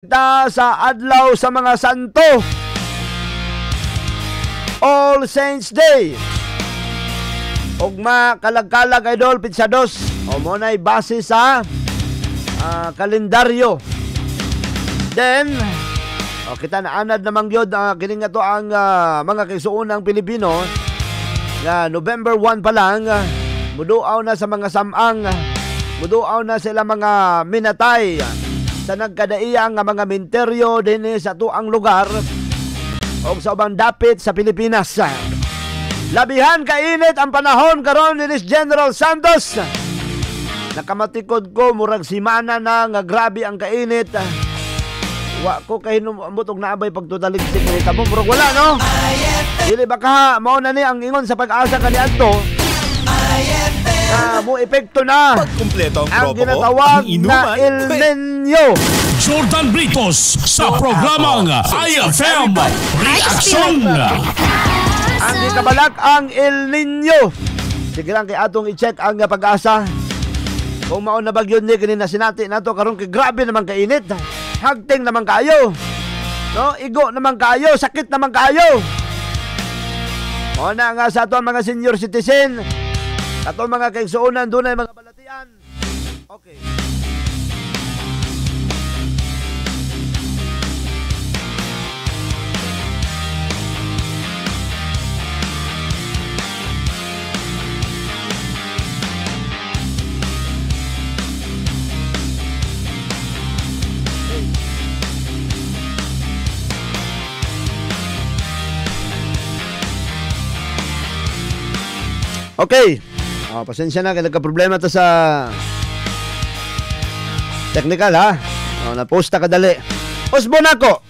Sa adlaw sa mga santo, All Saints Day, ugma kalag-kalag idol pitsa dos o mo na'y base sa kalendaryo. Then kita naanad namang yun kining ato ang mga kaigsuonang Pilipino nga November 1 pa lang muduaw na sa mga samang, muduaw na sila mga minatay sa nagkadaiyang nga mga minteryo din sa tuang lugar o sa ubang dapit sa Pilipinas. Labihan kainit ang panahon karon ni General Santos. Nakamatikod ko murag simana na nga grabe ang kainit. Wa ko kay numutog na abay pagtutaligsik ni tamo murag wala no. Dili baka mao na ni ang ingon sa pag-asa kaniadto. Mo epekto na pagkumpleto ang ginatawag na El Nino. Jordan Britos sa programang IFM Reaksyon. Ang gikabalak ang El Nino. Sige lang kay atong i-check ang pag-asa. Kung mao na bagyo ni kini na sinati nato karon kay grabe naman kainit. Hagting naman kayo. No, igo naman kayo, sakit naman kayo. O na nga sa ato mga senior citizen, ato mga kaigsuonan dunay mga balatian. Okay. Okay. Pasensya na, nagka-problema to sa technical ha. Naposta kadali. Usbon ako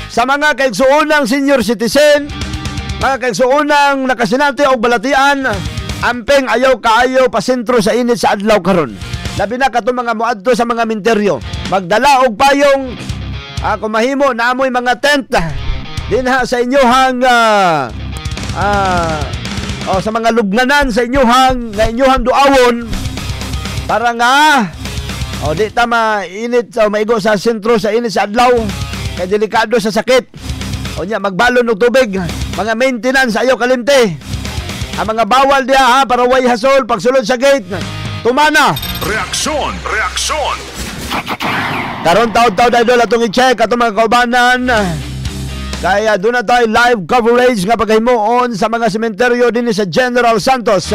sa mga kaigsuonang senior citizen, mga kaigsuonang nakasinati o balatian, ampeng ayaw kaayo pasentro sa init sa adlaw karon. Labi na kato mga muadto sa mga minteryo. Magdala og payong kung mahimo naamoy mga tent dinha sa inyohang sa mga lubnganan sa inyuhang duawon para nga di ta mainit maigo sa sentro sa init sa adlaw kay delikado sa sakit. O nya magbalon og tubig, mga maintenance ayo kalimte. Ang mga bawal diha para way hasol pagsulod sa gate. Tumana. Reaksyon. Karon taud-taud idol atong i-check atong mga kaubanan. Kaya doon na tayo live coverage nga paghimuon sa mga sementeryo din sa General Santos.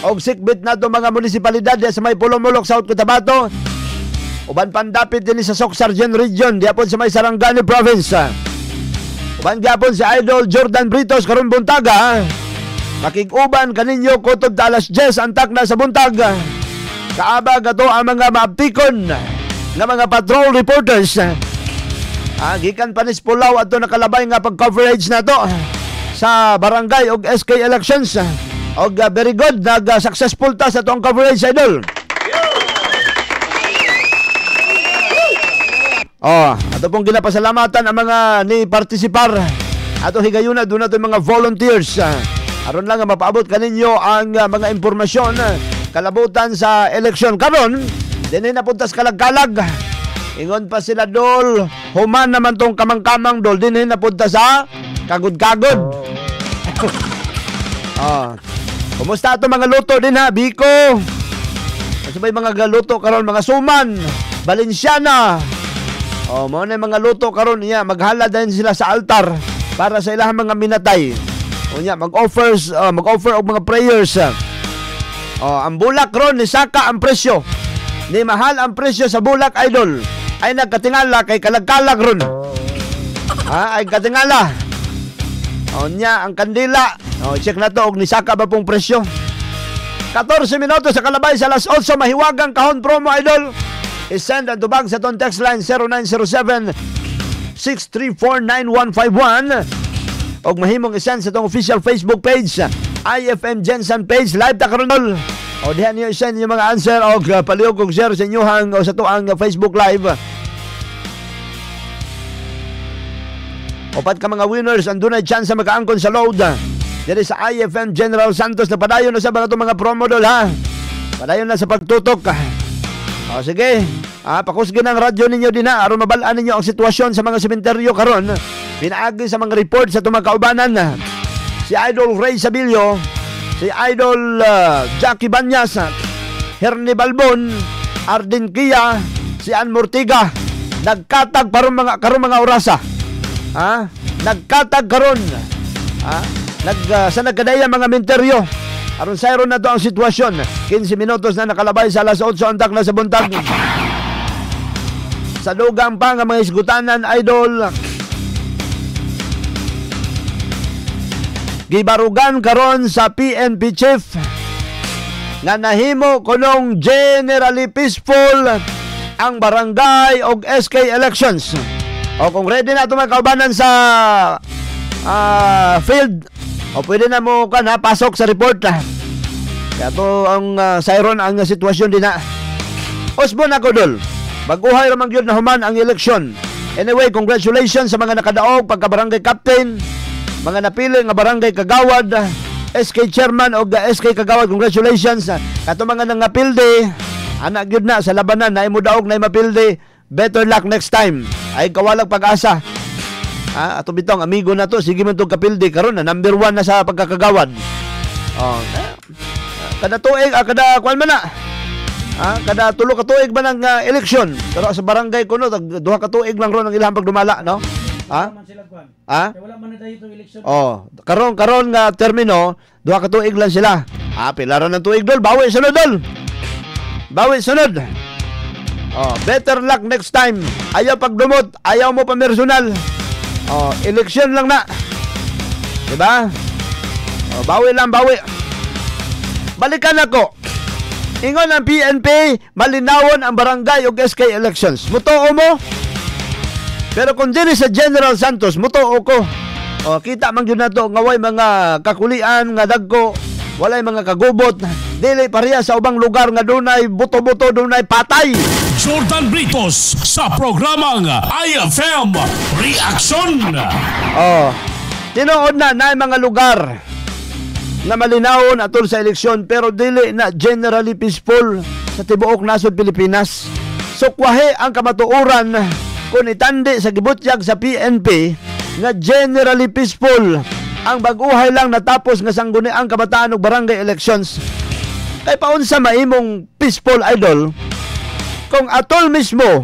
Og sikbit na ito mga munisipalidad sa may Pulomolok, South Cotabato. Uban pandapit din sa Soc-Sargent Region, diapon sa may Sarangani Province. Uban diapon si Idol Jordan Britos karon buntaga. Makig-uban kaninyo kutob ta alas 10 antak na sa buntag. Kaabag ato ang mga maaptikon nga mga patrol reporters. Gikan panis Pulaw ato nakalabay nga pag-coverage na to sa barangay og SK elections. Og very good, nag-successful ta sa itong coverage, idol. Ato pong ginapasalamatan ang mga ni partisipar. Ato higayuna doon nato mga volunteers. Aron lang mapaabot kaninyo ang mga impormasyon kalabutan sa eleksyon karon. Dinhi napuntas kalag-kalag. Ingon pa sila dol, human naman tong kamang-kamang dol, din napunta sa kagod-kagod. Kumusta ito mga luto din ha, Biko? Kasi may mga luto karon, mga suman, Balenciana. Mao na mga luto karon niya, maghala din sila sa altar para sa ilang mga minatay. Mag-offer og mga prayers. Ang bulak ron ni saka ang presyo. Ni mahal ang presyo sa bulak, idol. Ay nagkatingala kay kalag-kalag ron. Ay katingala. Ang kandila. Check na to og nisaka ba pong presyo. 14 minutos sa kalabay sa alas 8 mahiwagang kahon promo, idol. I-send ang tubag sa ton text line 0907-634-9151 og mahimong i-send sa tong official Facebook page IFM Jensen page live ta karon. O dihan niyo i-send yung mga answer o palihog kong share sa inyuhang o sa tuang Facebook Live. Opat ka mga winners, andun ay chance na makaangkon sa load. Dito sa IFM General Santos na padayon na sa mga promo dol ha. Padayon na sa pagtutok. Sige. Pakusgin ang radyo ninyo din na aron mabalaan ninyo ang sitwasyon sa mga sementeryo karon. Pinaagi sa mga report sa itong mga kaubanan. Si Idol Ray Sabilio, si Idol Jackie Banyas, Hernie Balbon, Arden Kia, si Ann Mortiga, nagkatag karon mga orasa. Nagkatag karon. Sa nagkadaya mga menteryo. Aron sayron na to ang sitwasyon. 15 minutos na nakalabay sa alas 8 antak na sa buntag. Sa dugang pa nga mga isgutanan, Idol. Gibarugan karon sa PNP chief nga nahimo kunong generally peaceful ang barangay og SK elections. O kung ready na ito mga kaubanan sa field, o pwede na mo pasok sa report. Kaya to ang sayron ang sitwasyon din na. Osbon ako dol. Baguhay ramang yun na human ang eleksyon. Anyway, congratulations sa mga nakadaog pagka-barangay captain, mga napili nga barangay kagawad, SK chairman o SK kagawad, congratulations. Kato mga nangapilde, anak yun na sa labanan na imo daog na mapilde. Better luck next time. Ay kawalang pag-asa. Ato bitong amigo na to, sige man itong kapilde karon na number 1 na sa pagkakagawad. Kada tuig, kada kwan man na. Kada tulo ka tuig ba ng eleksyon? Pero sa barangay ko no, duha ka tuig lang ron ang ilang pagdumala, no? Wala man na dayo itong eleksyon. Karon nga termino, duha ka tuig lang sila. Pilaran ng tuig dol, bawi sunod dol. Bawi sunod. Better luck next time. Ayaw pagdumot, ayaw mo pa personal. Eleksyon lang na. Diba? Bawi lang, bawi. Balikan ako. Ingon ang PNP, malinawon ang barangay o SK elections. Mutuo mo? Pero kung dili sa General Santos, mutuo ko. Kita man yun na to, ngaway mga kakulian, nga dagko, walay mga kagubot, dili pareha sa ubang lugar nga dunay buto-buto, dunay patay. Jordan Britos sa programang IFM Reaction. Tinuod na mga lugar na malinawon atol sa eleksyon pero dili na generally peaceful sa tibuok nasod Pilipinas. Sukwahe ang kamatuoran kung itandi sa gibutyag sa PNP nga generally peaceful ang baguhay lang natapos nga sangguni ang kabataan og barangay elections. Kay paunsa maimong peaceful, Idol, kung atol mismo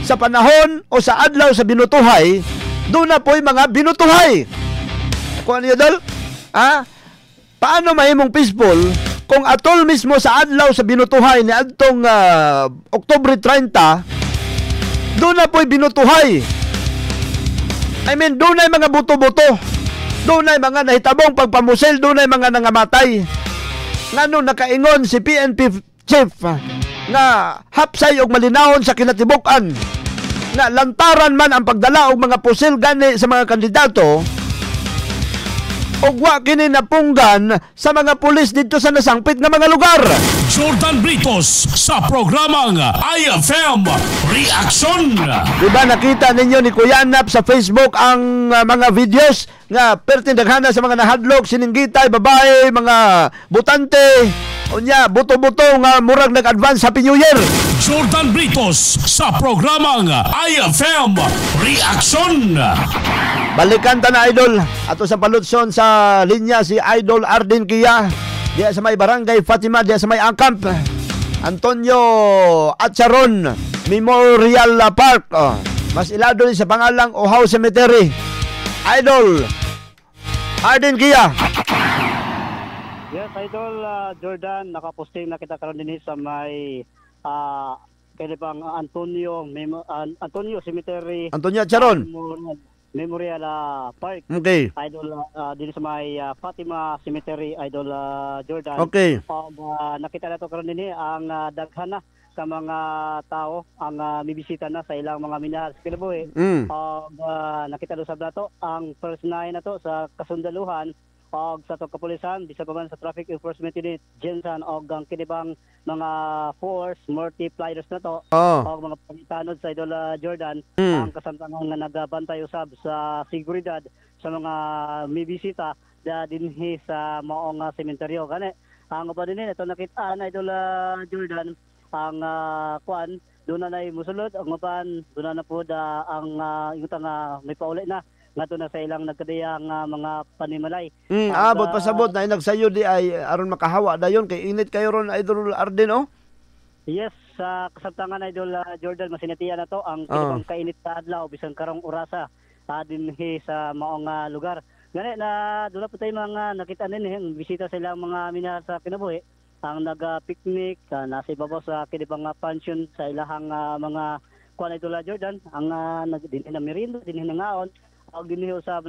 sa panahon o sa adlaw sa binutuhay, doon na po'y mga binutuhay. Kung ano yun, Idol? Paano mahimong peaceful kung atol mismo sa adlaw sa binutuhay ni adtong Oktubre 30, doon na po'y binutuhay. I mean, doon ay mga buto-buto, doon ay mga nahitabong pagpamusil, doon ay mga nangamatay. Ngano nakaingon si PNP chief nga hapsay og malinawon sa kinatibuk-an nga lantaran man ang pagdala og mga pusil gani sa mga kandidato og wa kini napunggan sa mga pulis dito sa nasangpit nga mga lugar. Jordan Britos sa programang IFM Reaction. Diba nakita ninyo ni Kuya Nap sa Facebook ang mga videos nga pertindaghana sa mga nahadlok, sininggitay, babae, mga butante, unya buto-buto nga murag nag-advance Happy New Year. Jordan Britos sa programang IFM Reaction. Balikan ta na, Idol. Ato sa palutson sa linya si Idol Arden Kia. Diya sa may barangay Fatima, diya sa may Angkamp. Antonio Atcharon Memorial Park. Mas ilado sa pangalang Ohaw Cemetery. Idol Arden Kia. Yes, Idol Jordan, nakaposting na kita karon din sa may kanibang Antonio Cemetery. Antonio Atcharon Memorial Park. Okay. Idol din sa may Fatima Cemetery, Idol Jordan. Okay. Nakita na to karon din ang daghan na sa mga tao ang mibisita na sa ilang mga minahal sa kinabuhi. Nakita do sa dato ang first night na to sa kasundaluhan og sa kapulisan bisa pa man sa traffic enforcement unit Jensan og ang kinibang mga force multipliers na to og mga pangitanod sa Idol Jordan ang kasamtangan nga nagabantay usab sa seguridad sa mga mibisita dinhi sa maong sementeryo kani ang uban din ito nakita na Idol Jordan ang kuan doon na musulod ang uban doon na po ang may pauli na ngadto na sa ilang nagkadiyang mga panimalay. Abot pasabot na nagsayo di ay aron makahawa dayon kay init kayo ron Idol Arden oh. Yes, sa kasabtangan Idol Jordan masinatiya na to ang kinabang kainit sa adlaw bisan karong orasa dinhi sa maong lugar. Gani na doon po tayo mga nakita din bisita sa ilang mga minahal sa kinabuhi ang nag-picnic nasa ibabaw sa kinibang pension sa ilahang mga kuan Idol Jordan ang dinhi na merienda dinhi na ngaon og dinhi usab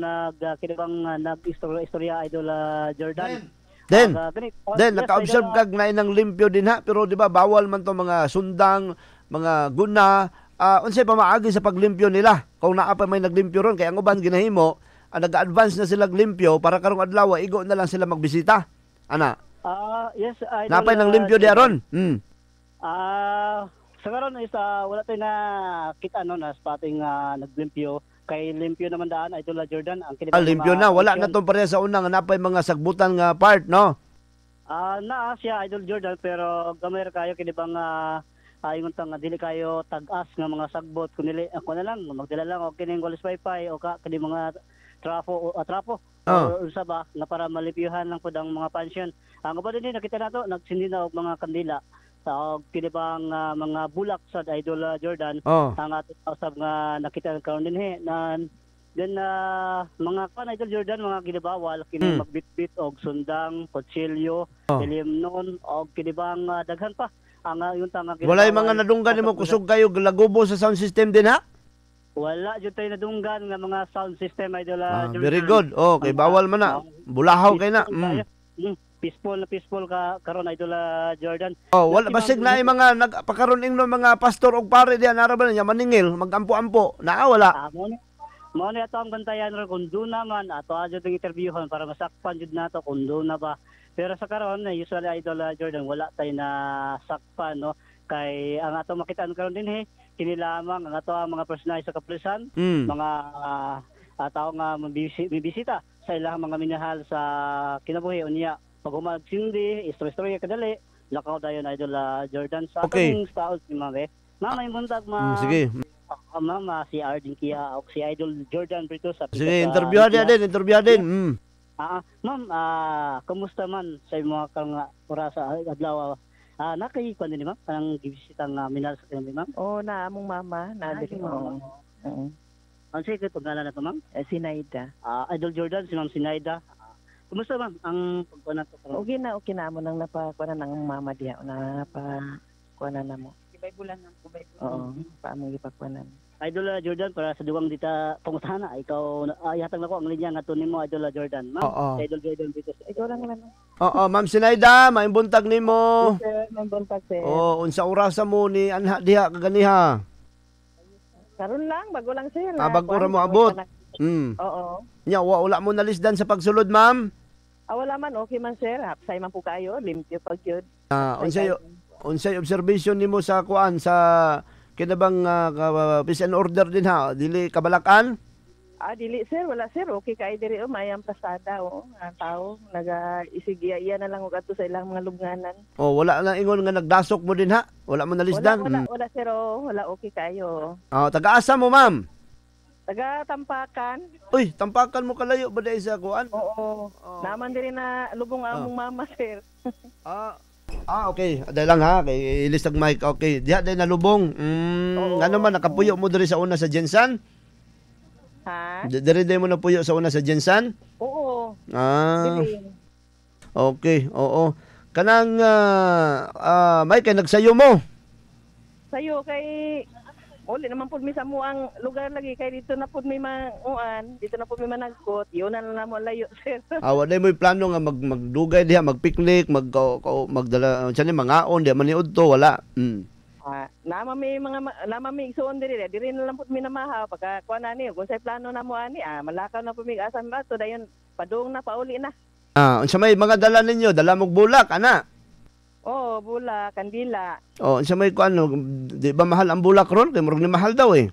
kinibang nag-istorya Idol Jordan. Den, naka-observe kag na inang limpyo din ha, pero di ba bawal man to mga sundang, mga guna, unsay pamaagi sa paglimpyo nila. Kung naa pa may naglimpyo ron, kaya ang uban ginahimo, nag-advance na sila limpyo para karong adlaw igo na lang sila magbisita. Ana? Yes, Idol. Napay nang limpyo di aron. Sa karon is wala tayo na kita na spotting naglimpyo. Kay limpyo naman daan Idol Jordan ang limpyo na wala na tong pareha sa una nga napay mga sagbutan nga part no. Naa siya Idol Jordan pero gamay kayo kini bang ingon tang dili kayo tag-as nga mga sagbot kunili ako na lang magdala lang og kining walis wifi o kini mga trapo usa ba nga para malipyuhan lang pud ang mga pension. Ang uban din nakita nato nagsindi na og mga kandila sa kinibang mga bulak sa Idol Jordan ang ating usab nga nakita karon dinhi then mga kan Idol Jordan mga ginibawal kini magbitbit og sundang kutsilyo ilimnon og kinibang daghan pa ang yung tanga walay mga nadunggan nimo kusog kayo lagubo sa sound system din ha. Wala jud tay nadunggan nga mga sound system Idol Jordan. Very good. Okay, bawal man na. Bulahaw kay na. Peaceful ka karon Idol Jordan. Wala basig na mga nagpakaron ingno mga pastor og pare diyan araban niya maningil, magampo-ampo. Naa wala. Mo ni ato ang bantayan ron kun do naman ato adyo ting interviewon para masakpan jud nato kun do na ba. Pero sa karon usually Idol Jordan wala tay na sakpan no kay ang ato makitaan karon dinhi kini lamang ang ato ang mga personal sa kapulisan, mga tao nga bibisita sa ilang mga minahal sa kinabuhi unya pag humagsindi, istorya kadali, lakaw dayon Idol Jordan sa atong staff ni Ma'am. Mama yung buntag sige. Mama si Arden Kia o si Idol Jordan Brito sa sige, interview din. Ma'am, kumusta man sa mga kang oras sa adlaw? Nakay kuan din ma'am, ang gibisita nga minahal sa kinabuhi ma'am. Na among mama na diri mo. Ang sige pangalan na to ma'am? Sinaida. Idol Jordan si Ma'am Sinaida. Kumusta ma'am ang pagkuha nato? Okay na mo nang napakuha na ng mama diha na napakuha na mo. Kubay bulan. Oo, paamong gipakuha na. Idol Jordan para sa duwang dita pangutana ikaw ihatag nako ang linya nga to nimo Idol Jordan. Ma'am, Idol Jordan Brito. Ikaw lang naman. Ma'am Sinaida, maimbuntag nimo. Sir, maimbuntag sir. Unsa orasa mo ni anha diha kaganiha? Karon lang, bago lang sir. Bago ra mo abot. Oo. Nya wala mo nalisdan sa pagsulod, ma'am? Wala man, okay man sir. Hapsay man po kayo, limpyo pag yun. Unsay observation nimo sa kuan sa kinabang peace and order din ha? Dili kabalakan? Dili sir, wala sir. Okay kay diri mayang pasada ang tao naga-isigya na lang og adto sa ilang mga lubnganan. Wala lang ingon nga nagdasok mo din ha? Wala mo nalisdan? Wala sir, wala okay kayo. Taga-asa mo, ma'am? Taga Tampakan. Uy, Tampakan mo kalayo ba dahil sa kuan? Oo. Naman diri na lubong among mama sir. Okay. Dahil lang ha, kay ilistag mic. Okay, diha dahil nalubong. Ano man, nakapuyo mo diri sa una sa Jensan? Ha? Diri mo napuyo sa una sa Jensan? Oo. Okay, oo. Kanang, may kay nagsayo mo? Sayo kay uli naman pud mi sa muang lugar lagi kay dito na pud mi manguan, dito na pud mi managkot. Yun na lang mo layo sir. Wala mo plano nga magdugay diha, magpiknik, magdala sa ni mangaon diha maniud to wala. Nama mi igsuon diri na lang pud mi namahaw pagka kuan ani kung say plano na mo ani malakaw na pud mi asan ba to dayon padung na pauli na. Unsa may mga dala ninyo? Dala mog bulak ana? Oo, bulak, kandila. Unsa may kuan di ba mahal ang bulak ron? Kay murag ni mahal daw eh.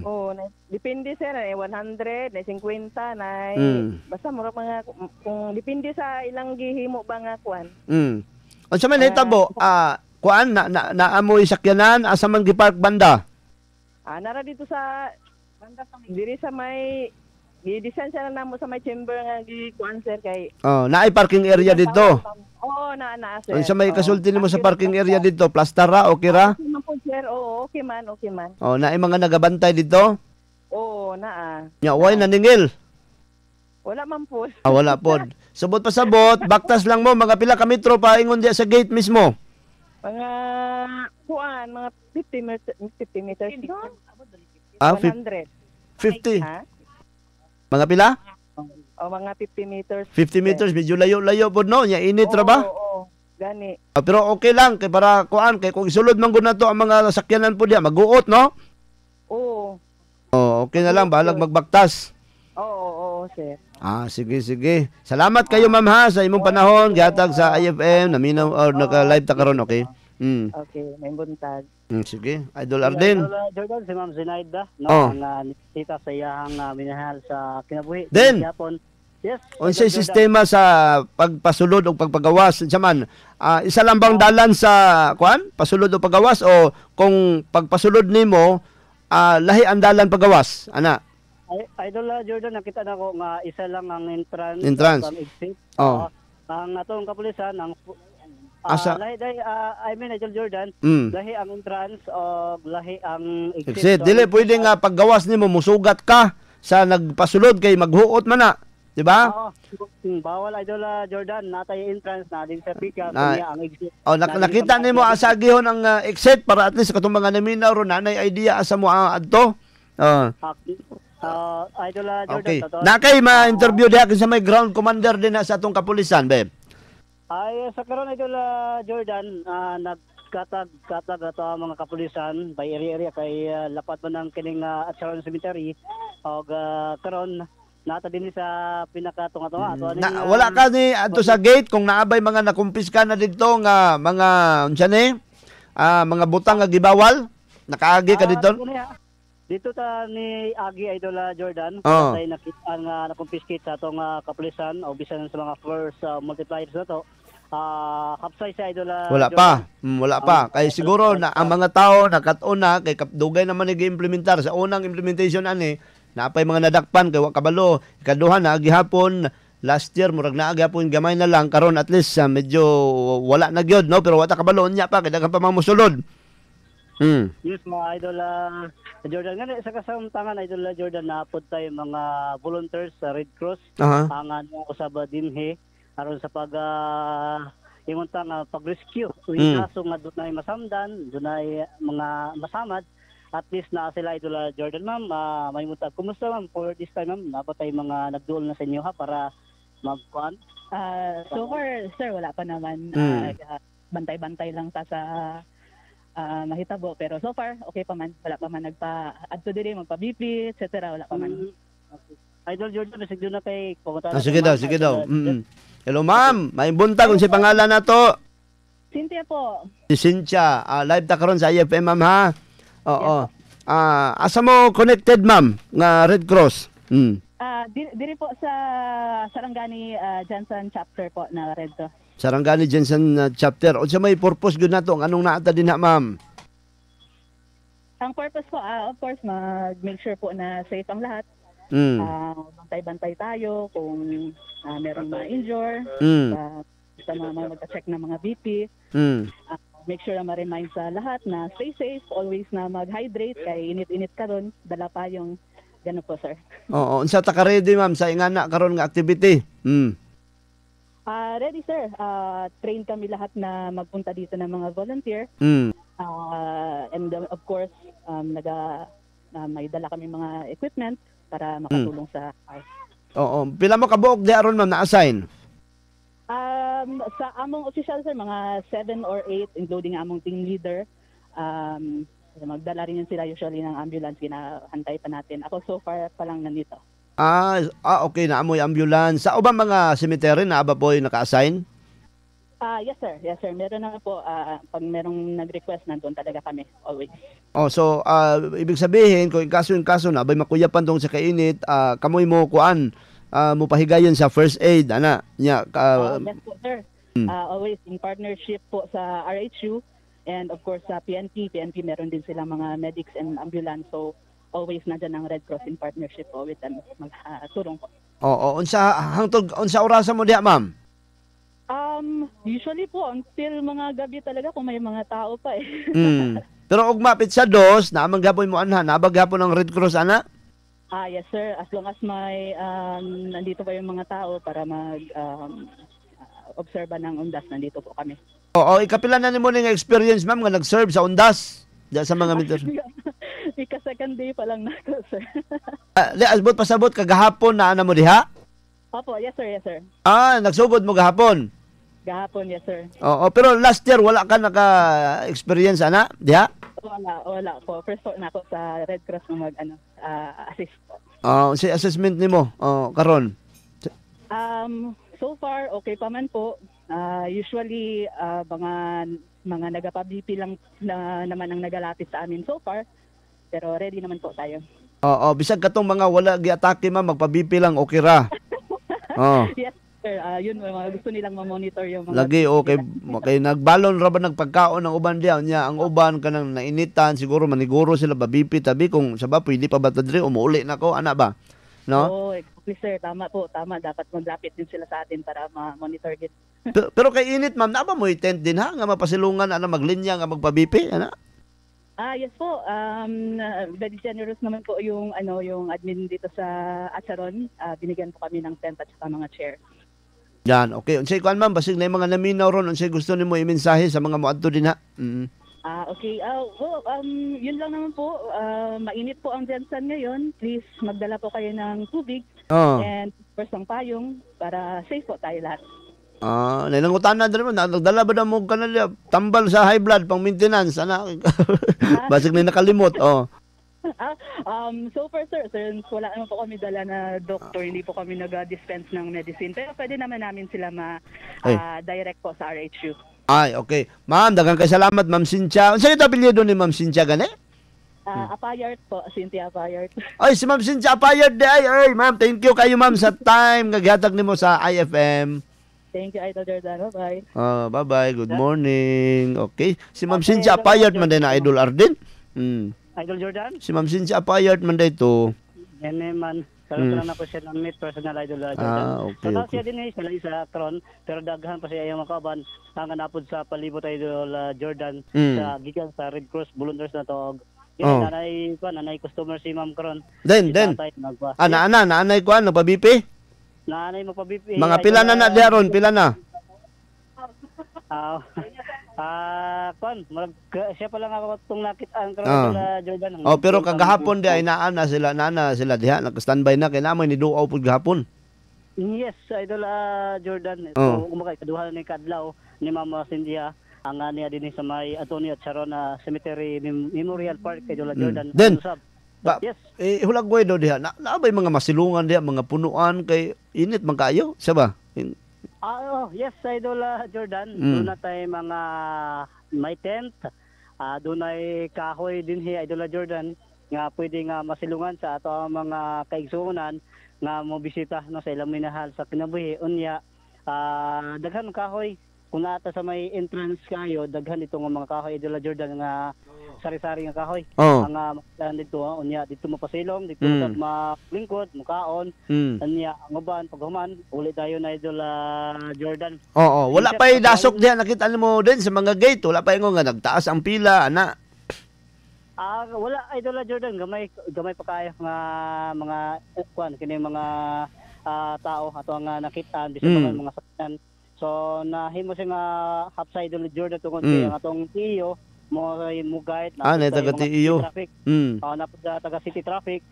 Oo, depende sir, 100, 50, basta murag mga kung depende sa ilang gihimo ba nga kuan. Unsa may nahitabo? kuan naamoy sakyanan asa man gipark banda? Nara dito sa diri sa may i-design siya na namo sa may chamber nga gikuan sir kay Naay parking area dito. Oo, na sir. Unsa may kasulti nimo sa parking area dito? Plaster ra, okay ra? Okay man po sir. Oo, okay man. Naay mga nagabantay dito? Oo, naa. Nya way naningil. Wala man po. Wala pod. Subot pa sabot, baktas lang mo mga pila ka metro pa ingon diya sa gate mismo. Mga kuan, mga 50 meters. 50. 100. Ha? Mga pila? O mga 50 meters. 50 meters, medyo layo-layo po no, nya init ra ba? Oo, gani. Pero okay lang kay para kuan kay kung isulod man gud nato ang mga sakyanan po diya maguot no? Oo. Okay na lang balag magbaktas. Oo, sir. Sige. Salamat kayo ma'am ha sa imong panahon gihatag sa IFM naminaw or naka-live ta karon okay. Okay, may buntag. Sige, Idol Arden. Jordan, si Ma'am Zinaida, no, ang nisita sa iyang minahal sa kinabuhi. Then, Japon. Yes. Unsay sistema sa pagpasulod o pagpagawas man? Isa lang bang dalan sa kuan? Pasulod o pagawas o kung pagpasulod nimo lahi ang dalan pagawas? Ana. Idol Jordan, nakita na ko nga isa lang ang entrance. Ang exit. Ang atong kapulisan ang lahi Idol Jordan, lahi ang entrance o lahi ang exit. Dili pwede nga paggawas nimo musugat ka sa nagpasulod kay maghuot man na, di ba? Bawal Idol Jordan, natay entrance na din sa pickup niya ang exit. Nakita nimo asa gihon ang exit para at least katong mga naminaw ro nanay idea asa mo adto. Idol Jordan. Okay. Nakay ma-interview diha sa may ground commander din sa atong kapulisan, babe. Ay sa karon Idol Jordan, nagkatag ato ang mga kapulisan by area kay lapat man ang kining Atcharon Cemetery og karon nata din sa pinakatong ato wala ka ni adto sa gate kung naabay mga nakumpiska na didto nga mga unsa ni mga butang nga gibawal nakaagi ka didto. Dito ta ni Agi Idol Jordan tay nakita nga nakumpiskate sa atong kapulisan o bisan sa mga force multipliers na to. Kapsay sa Idol wala Jordan. Wala pa kay siguro na ang mga tao nakat-on na kay dugay naman nag-implementar sa unang implementation ani napay mga nadakpan kay wa kabalo ikaduha na gihapon last year murag naa gihapon gamay na lang karon at least medyo wala na gyud no pero wata kabalo nya pa kay daghan pa mamusulod. Yes, mga Idol Jordan. Nga sa kasamtangan, Idol Jordan, naapod tayo mga volunteers sa Red Cross. Ang usab dinhi aron sa imuntang pag-rescue. Yung kaso nga doon ay masamdan, doon ay mga masamad. At least na sila Idol Jordan, ma'am. May muntag. Kumusta, ma'am? For this time, ma'am, naapod tayo mga nagduol na sa inyo ha para magkuhan? So far, sir, wala pa naman. Bantay-bantay lang ta sa mahitabo pero so far okay pa man, wala pa man nagpa-adto diri magpa-BP etc. wala pa man. Idol Jordan sigdo na kay pumunta. Sige daw. Hello ma'am, may buntag kung si pangalan nato. Cynthia po. Si Cynthia, live ta karon sa IFM ma'am ha. Oo. Asa mo connected ma'am nga Red Cross? Diri po sa Sarangani Johnson chapter po na Red Cross. Sarangani Jensen chapter. O sa may purpose gud nato anong naata din ha ma'am? Ang purpose po of course mag-make sure po na safe ang lahat. Bantay-bantay tayo kung merong ma-injure, sa mga magka-check ng mga BP. Make sure na ma-remind sa lahat na stay safe, always na mag-hydrate kay init-init karon, dala pa yung gano po sir. Oo, unsa ta ka ready ma'am sa ingana karon nga activity? Ready sir. Train kami lahat na magpunta dito ng mga volunteer. And of course, may dala kami mga equipment para makatulong sa cars. Oo. Pila mo kabuok di aron ma'am na-assign? Sa among official sir, mga 7 or 8 including among team leader. Magdala rin sila usually ng ambulance, ginahantay pa natin. Ako so far pa lang nandito. Okay na amoy ambulance. Sa ubang mga cemetery na ba po naka-assign? Yes sir. Meron na po pag merong nag-request nandoon talaga kami always. So ibig sabihin kung kaso na bay makuyapan tong sa kainit, kamoy mo kuan mo pahigayon sa first aid ana nya yes po sir. Always in partnership po sa RHU And of course sa PNP meron din silang mga medics and ambulance. So always nandiyan ang Red Cross in partnership po with them magtulong po. Oo, unsa orasan mo diha, ma'am? Usually po until mga gabi talaga kung may mga tao pa eh. Pero og mapit sa dos, naamang gapon mo anha, nabag gapon ang Red Cross ana? Yes sir, as long as may nandito pa yung mga tao para obserba ng undas, nandito po kami. Oo, ikapila na nimo ning experience, ma'am, nga nag-serve sa undas diha sa mga military. Ika-second day pa lang nako, sir. Asbot pasabot kagahapon na ana mo diha? Opo, yes sir, yes sir. Nagsugod mo gahapon? Gahapon, yes sir. Oo, pero last year wala ka naka-experience ana diha? Wala po. First po na ako sa Red Cross na assist po. Si assessment nimo karon? So far okay pa man po. Usually mga nagapa-BP lang naman ang nagalapit sa amin so far. Pero ready naman po tayo. Oo, bisag katong mga wala gi-atake, ma'am, magpa-BP lang okay ra. Yes sir, yun mga gusto nilang ma-monitor yung mga lagi okay nagbalon ra ba nagpagkaon ng uban diyan niya, ang uban kanang nainitan siguro maniguro sila ba BP tabi kung saba pwede pa ba ta diri umuuli na ko ana ba, no? Exactly sir, tama dapat maglapit din sila sa atin para ma-monitor gid. pero kay init, ma'am, na ba mo i-tent din ha nga mapasilungan ana maglinya nga magpa-BP ana? Yes po. Very generous naman po yung admin dito sa Acharon. Binigyan po kami ng tent at saka mga chair. Yan, okay. Unsay kuan, ma'am, basig na yung mga naminaw ron, unsay gusto nimo imensahe sa mga moadto din ha? Okay. Yun lang naman po. Mainit po ang Jensen ngayon. Please magdala po kayo ng tubig and first ng payong para safe po tayo lahat. Nanangutana din mo, nagdala ba na mo kanila tambal sa high blood pang maintenance, ana? Basig na nakalimot, So far sir, since wala naman po kami dala na doctor, hindi po kami nag-dispense ng medicine. Pero pwede naman namin sila direct po sa RHU. Ay, okay. Ma'am, daghang kay salamat, Ma'am Cynthia. Unsa yung apelyido ni Ma'am Cynthia gani? Apayart po, Cynthia Apayart. Ay, si Ma'am Cynthia Apayart di ay, ma'am, thank you kayo, ma'am, sa time nga gihatag nimo sa IFM. Thank you, Idol Jordan. Bye-bye. Bye-bye. Good morning. Okay. Si Ma'am Cynthia Apayart man din na Idol Arden. Idol Jordan? Si Ma'am Cynthia Apayart man dito. Yan man. Karoon na po siya ng meet personal Idol Jordan. Okay, so, siya din sila isa Kron, pero daghan pa siya yung makaban. Ang napod sa palibot Idol Jordan sa gikan sa Red Cross Volunteers na to. Yan, nanay customer si Ma'am Kron. Then. Naanay ko, nagpa-BP? Nanay mo pa BP. Mga pila na diaron, pila na? Siya pa lang ako itong nakitaan karon Jordan. Pero kagahapon di ay naana sila diha, naka-standby na kay namoy ni duaw pud gahapon. Yes, Idol Jordan. So, kumakay kaduha ni kadlaw ni Mama Cynthia ang niya din sa may Antonio at Sharon Cemetery Memorial Park kay Jordan. Then, yes. Hulagway do diha. Naabay mga masilungan diha, mga punuan kay init man kaayo, siya ba? Yes, Idol Jordan. Doon na tayo mga may tent. Doon ay kahoy din Idol Jordan nga pwede nga masilungan sa ato mga kaigsuonan nga mo bisita no sa ilang minahal sa kinabuhi unya. Daghan kahoy kung nata sa may entrance kayo, daghan itong mga kahoy Idol Jordan nga sari-sari nga kahoy. Ang dito unya dito mapasilom, dito malingkod, mukaon. Unya ang uban paghuman uli tayo na Idol Jordan. Wala pa dasok diha, nakita mo din sa mga gate, wala pa nga nagtaas ang pila ana. Wala Idol Jordan, gamay pa kayo nga mga kini mga tao ato nga nakitaan bisag mga sakyan. So nahimo siya nga hapside Idol Jordan tungod kay ang atong iyo mo guide na taga TEO. Napod taga city traffic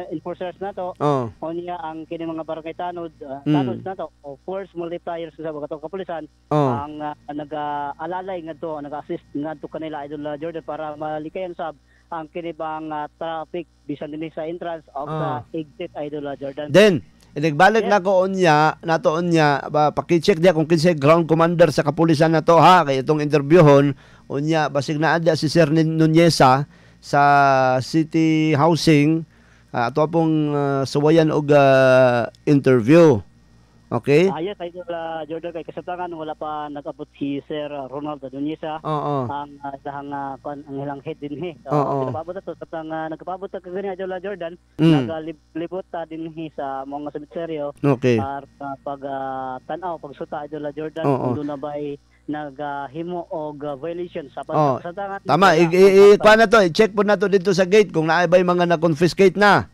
enforcers na to. Unya ang kini mga barangay tanod na to. Force multipliers sa mga kapulisan ang nag-alalay ngadto, nag-assist ngadto kanila Idol Jordan para malikayan sab ang kini bang traffic bisan dinhi sa entrance of sa exit Idol Jordan. Then nagbalik na ko unya, paki-check dia kung kinsay ground commander sa kapulisan na to ha, kay itong interviewon, unya basig na adya si Sir Nuneza sa City Housing, ato pong suwayan og interview. Okay? Yes, Idol Jordan, kay kasabtangan wala pa nag-abot si Sir Ronald Adunyesa. Oo. Ang isang ang ilang head din Oo. Pinapabot ito sabtang nagpabot ka gani Idol Jordan, Mm. nagalibot din sa mga sementeryo. Okay. Para pag tanaw pagsuta Idol Jordan Oo. kung doon na ba'y naghimo og violation sa Oo. kasabtangan. Tama, kuha na to, i-check po na to dito sa gate kung naay ba yung mga na-confiscate na.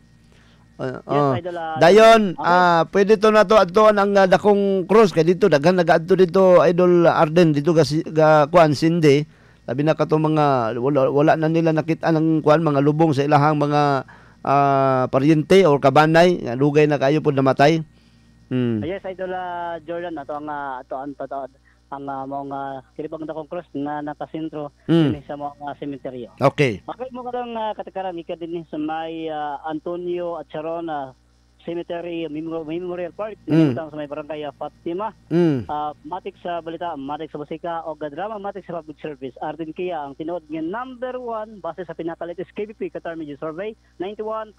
Idol, Dayon, okay. pwede to na to adtoan ang dakong cross kay dito daghan nagaadto dito Idol Arden dito ga kuan Sinde. Sabi na kato mga wala na nila nakita ng kuan mga lubong sa ilahang mga paryente or kabanay nga lugay na kayo pud namatay. Yes, Idol Jordan, ato ang mga kilibang dakong cross na nakasentro din sa mga sementeryo. Okay. Okay mo kalang katakaran ika din sa may Antonio at Sharon Cemetery Memorial Park sa may barangay Fatima. Matik sa balita, matik sa musika o drama, matik sa public service. Arden kaya ang tinuod nga number 1 base sa pinakalatest KBP Qatar Media Survey 91.9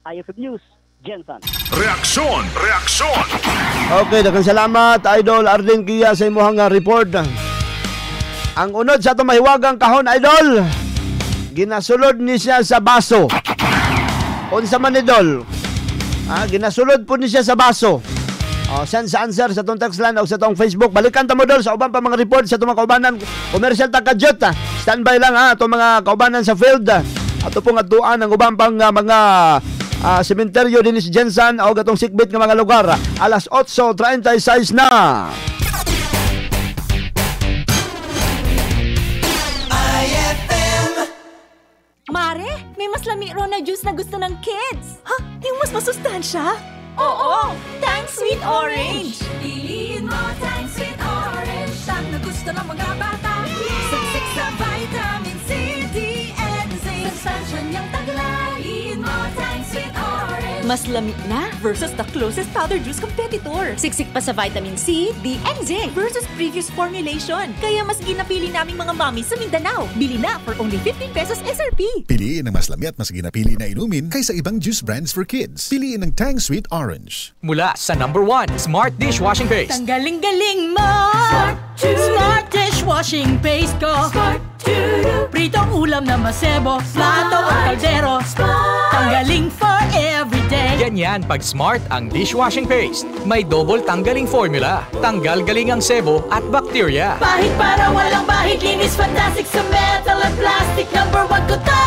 IFM News. Jensen. Reaksyon! Okay, daghang salamat Idol Arden Kia sa imong report. Ang unod sa itong mahiwagang kahon Idol, ginasulod ni siya sa baso. Unsa man Idol? Ginasulod po ni siya sa baso. Send sa answer sa itong text line o sa itong Facebook. Balikan ta mo Dol sa uban pa mga report sa itong mga kaubanan. Commercial Takadyot. Standby lang itong mga kaubanan sa field. Ato pong atuan ang uban pang mga sementeryo din si Jensen o gatong sikbit ng mga lugar. Alas 8:36 na. Mare, may mas lamiro na juice na gusto ng kids. Ha? Yung mas masustansya? Oo! Tang Sweet Orange! Piliin mo Tang Sweet Orange. Tang na gusto ng mga bata. Siksik sa vitamin C, D, and zinc. Sustansya niyang taglay. Piliin mo Tang Sweet Orange. Mas lamig na versus the closest powder juice competitor. Siksik pa sa vitamin C, D, and zinc versus previous formulation. Kaya mas ginapili naming mga mommy sa Mindanao. Bili na for only 15 pesos SRP. Piliin ang mas lami at mas ginapili na inumin kaysa ibang juice brands for kids. Piliin ang Tang Sweet Orange. Mula sa number 1, Smart Dishwashing Paste. Ang galing-galing mo! Smart Dishwashing Paste ko! Pritong ulam na masebo, plato o kaldero. Tanggaling for everyday. Ganyan pag Smart ang dishwashing paste. May double tanggaling formula. Tanggal galing ang sebo at bacteria. Pahit para walang bahid, linis fantastic sa metal at plastic. Number 1 ko to!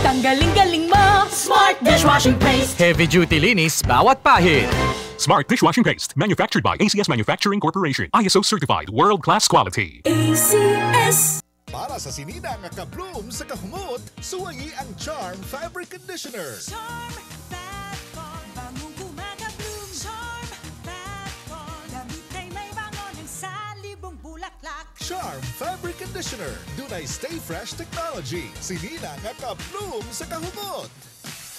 Tanggaling-galing mo! Smart Dishwashing Paste. Heavy duty linis bawat pahid. Smart Dishwashing Paste, manufactured by ACS Manufacturing Corporation. ISO certified, world-class quality. ACS. Para sa sinina nga ka-bloom sa kahumot, suwayi ang Charm Fabric Conditioner. Charm Fat Con, bangong gumagabloom. Charm Fat Con, damit ay may bangon ng salibong bulaklak. Charm Fabric Conditioner. Dunay Stay Fresh Technology. Sinina nga ka-bloom sa kahumot.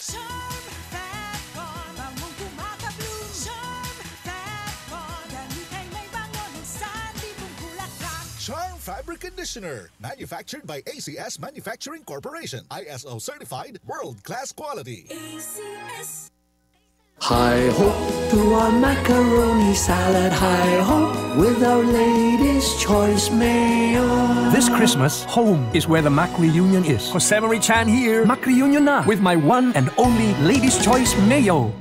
Charm Fat Con, bangong gumagabloom. Charm Fat Con, damit ay may bangon ng salibong bulaklak. Charm Fabric Conditioner. Manufactured by ACS Manufacturing Corporation. ISO certified, world-class quality. ACS. Hi-ho to our macaroni salad. Hi-ho with Our Lady's Choice Mayo. This Christmas, home is where the Mac Reunion is. Jose Marie Chan here, Mac Reunion na with my one and only Lady's Choice Mayo.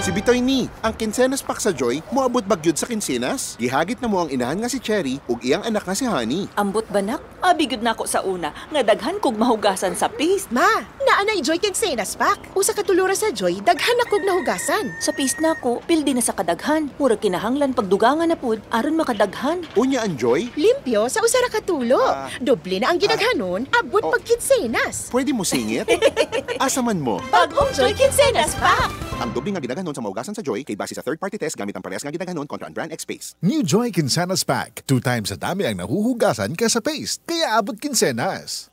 Si Bitoy ni, ang kinsenas pak sa Joy, moabot bagyod sa kinsenas. Gihagit na mo ang inahan nga si Cherry ug iyang anak nga si Honey. Ambot banak, abigod na ako sa una, nga daghan kog mahugasan sa paste. Ma, naanay Joy kinsenas pak. Usa ka tulura sa Joy, daghan na kog nahugasan. Sa paste na ako, pildi na sa kadaghan. Murag kinahanglan pagdugangan na pud aron makadaghan. Unya ang Joy? Limpyo sa usa ra ka tulo. Doble na ang gidaghanon, abot pag kinsenas. Pwede mo singit? Asa man mo? Bagong Joy kinsenas pak. Ang doble nga gidaghanon sa maugasan sa Joy kay base sa third-party test gamit ang parehas nga gidaghanon kontra ang brand X Paste. New Joy Kinsenas Pack. 2 times sa dami ang nahuhugasan kaysa paste. Kaya abot kinsenas.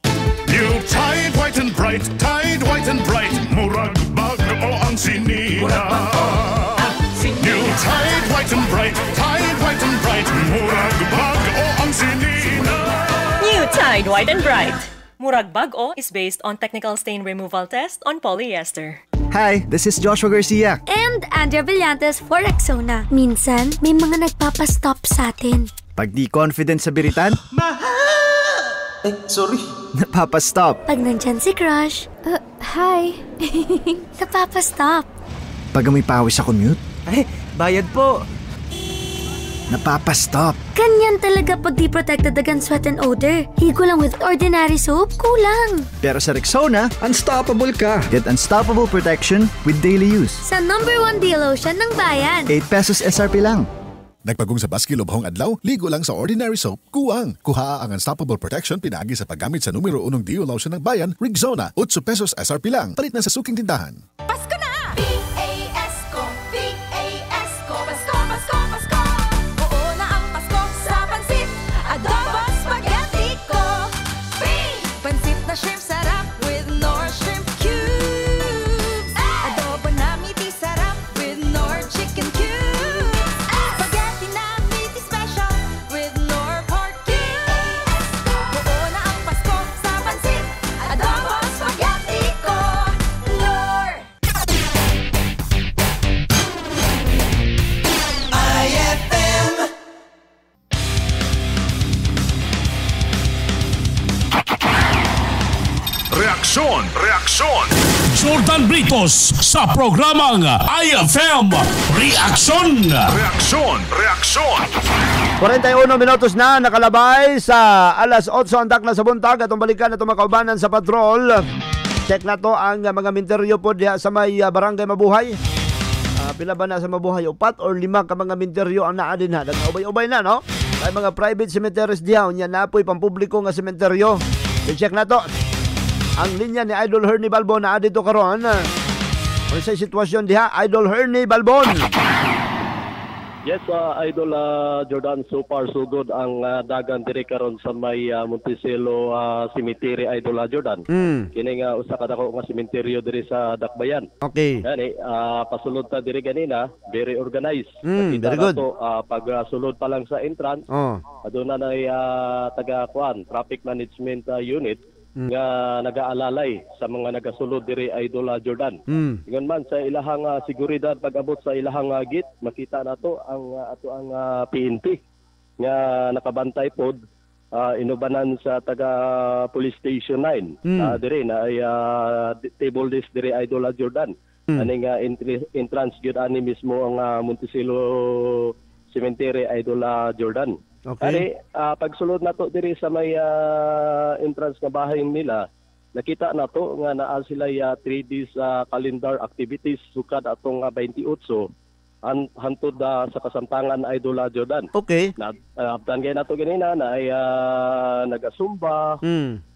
New Tide White and Bright, Tide White and Bright, murag bago ang sinina. New Tide White and Bright, Tide White and Bright, murag bago ang sinina. New Tide White and Bright. Murag bago is based on technical stain removal test on polyester. Hi, this is Joshua Garcia. And Andrea Villantes for Rexona. Minsan, may mga nagpapastop sa atin. Pag di confident sa biritan, sorry. Napapastop. Pag nandyan si Crush, hi. Napapastop. Pag amoy pawis sa commute, bayad po. Napapastop. Ganyan talaga pag di protected against sweat and odor. Higo lang with ordinary soap, kulang. Pero sa Rexona, unstoppable ka. Get unstoppable protection with daily use. Sa #1 D-Lotion ng bayan. 8 pesos SRP lang. Nagpagong sa baskil o bahong adlaw, ligo lang sa ordinary soap, kuwang. Kuha ang unstoppable protection pinagi sa paggamit sa numero 1 Dio Lotion ng bayan, Rexona. 8 pesos SRP lang. Palit na sa suking tindahan. Pasko na! P-A-S-Co, P-A-S-Co, Pasko, Pasko, Pasko. Oo na ang Pasko sa pansit, adobo spaghetti ko. Pansit na shrimp sarap with Knorr shrimp cubes. Adobo na meaty sarap with Knorr chicken cubes. Spaghetti na meaty special with Knorr pork cubes. Oo na ang Pasko sa pansit, adobo spaghetti ko. Knorr! IFM. Reaksyon! Reaksyon! Jordan Britos sa programang IFM Reaksyon! Reaksyon! Reaksyon! 41 minutos na nakalabay sa alas 8 antak na sa buntag atong balikan na tumakaubanan sa patrol. Check na to ang mga minteryo po diha sa may barangay Mabuhay. Pila ba na sa Mabuhay? 4 or 5 ka mga minteryo ang naa din ha. Nag-ubay-ubay na no? Ay mga private cemeteries diha unya na po'y pampubliko nga sementeryo. I-check na to. Ang linya ni Idol Hernie Balbon na dito karon. Ano sa sitwasyon diha Idol Hernie Balbon? Yes, Idol Jordan, so far so good ang dagan diri karon sa may Monticello Cemetery, Idol Jordan. Kini nga usa ka dako nga sementeryo diri sa Dakbayan. Okay. Gani pasulod ta diri ganina, very organized. Very good. Pag sulod pa lang sa entrance, aduna na taga traffic management unit nga nagaalalay sa mga nagasulod diri Idol Jordan. Ingon man sa ilahang seguridad pag-abot sa ilahang gate, makita nato ang ato ang PNP nga nakabantay pod inubanan sa taga Police Station 9. Diri na ay table desk diri Idol Jordan. Aning entrance gyud ani mismo ang Monticello Cemetery Idol Jordan. Okay. Pagsulod nato diri sa may entrance nga bahay nila, nakita nato nga naa sila 3 days calendar activities sukad atong 28 hantod sa kasamtangan Idol Jordan. Okay. Abtan kay nato ganina na ay nagasumba.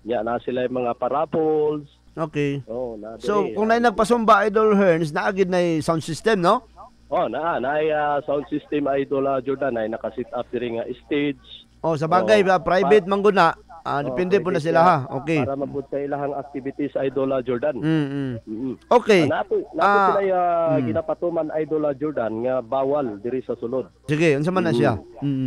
Nya na sila yung mga parables. Okay. Na so kung na nagpasumba Idol Herns, naagid na sound system, no? Sound system Idol Jordan ay naka-set up diri nga stage. Sa bagay private man gud na. Depende po na sila ha. Okay. Para mabot sa ilahang activities Idol Jordan. Okay. Nato sila ginapatuman Idol Jordan nga bawal diri sa sulod. Sige, unsa man na siya?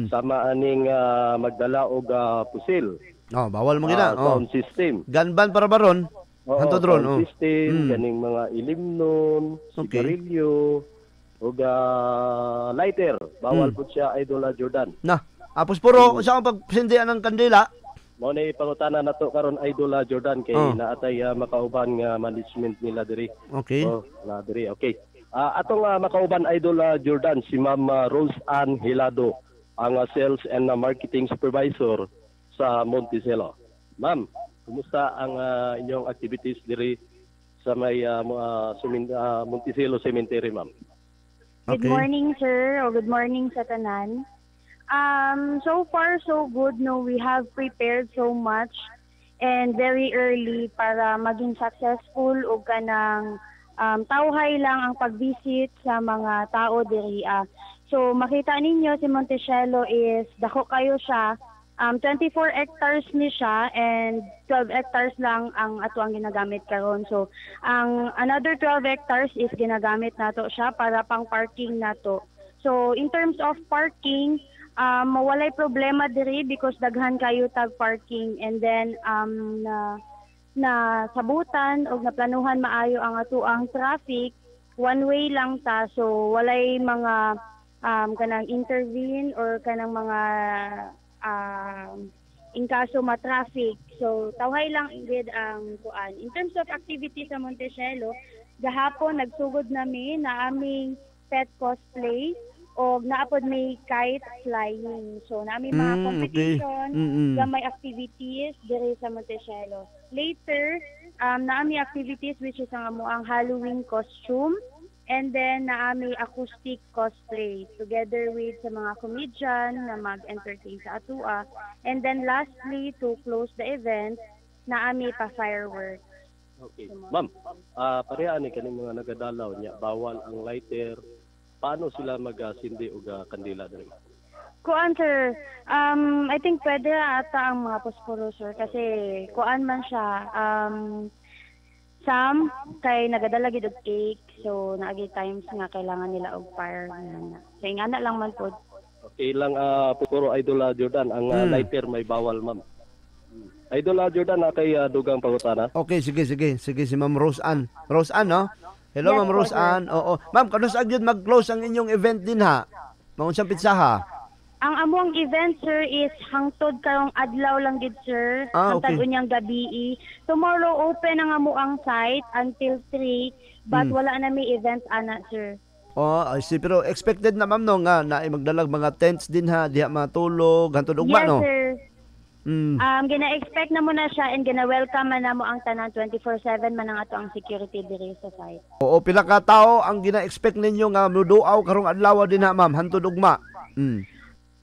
Sama aning magdala og pusil. Bawal mo gina. Sound system. Gunban para baron. Hanto drone. Sound system, kaning mga ilimnon, sigarilyo, ug lighter. Bawal po siya Idol Jordan. Apos puro sa pagsindihan ng kandila. Mao ni pangutana nato karon Idol Jordan kay naatay makauban nga management nila diri. Okay. Na diri. Okay. Atong makauban Idol Jordan si Ma'am Rose Ann Hilado, ang sales and marketing supervisor sa Monticello. Ma'am, kumusta ang inyong activities diri sa may Monticello Cemetery, ma'am? Good morning, sir, o good morning sa tanan. So far, so good. No, we have prepared so much and very early para maging successful o kanang tauhay lang ang pag-visit sa mga tao diri. So makita ninyo si Monticello is dako kayo siya. 24 hectares ni siya and 12 hectares lang ang ato ang ginagamit karon. So ang another 12 hectares is ginagamit nato siya para pang parking nato. So in terms of parking, mawalay problema diri because daghan kayo tag parking, and then na sabutan o naplanuhan maayo ang atuang traffic, one way lang ta, so walay mga kanang intervene or kanang mga in kaso ma-traffic. So tawhay lang gid ang kuan. In terms of activity sa Montecielo, gahapon nagsugod nami na aming pet cosplay o naapod may kite flying. So naami mga competition, gamay activities diri sa Montecielo. Later, naami activities which is ang amuang Halloween costume, and then naami acoustic cosplay together with sa mga comedian na mag-entertain sa atua. And then lastly, to close the event, naami pa fireworks. Okay. Ma'am, pareha ni kaning mga nagadalaw niya, bawal ang lighter. Paano sila mag-sindi o kandila diri? Kuan sir, I think pwede ata ang mga posporo sir kasi kuan man siya. Some kay nagadala gid og cake, so naagi times nga kailangan nila og fire na. So ingana lang man pod. Okay lang puro Idol Jordan ang lighter may bawal ma'am. Idol Jordan kay dugang pangutana. Okay, sige si Ma'am Rose Ann. Rose Ann, no? Hello, Yes, Ma'am Rose Ann. Oo. Ma'am, kanus agyud mag-close ang inyong event din ha? Maunsang pitsaha? Ang among event sir is hangtod karong adlaw lang gid sir. Okay. Hangtod unyang gabi. Tomorrow open ang amuang site until 3, but wala na may event ana sir. Oh, I see. Pero expected na ma'am no nga na magdalag mga tents din ha, diha matulog, hantod ugma no? Yes sir. Gina-expect na mo na siya and gina-welcome man na mo ang tanan 24/7 man ang ato ang security diri sa site. Oo, pila ka tao ang gina-expect ninyo nga muduaw karong adlaw din ha ma'am, hantod ugma.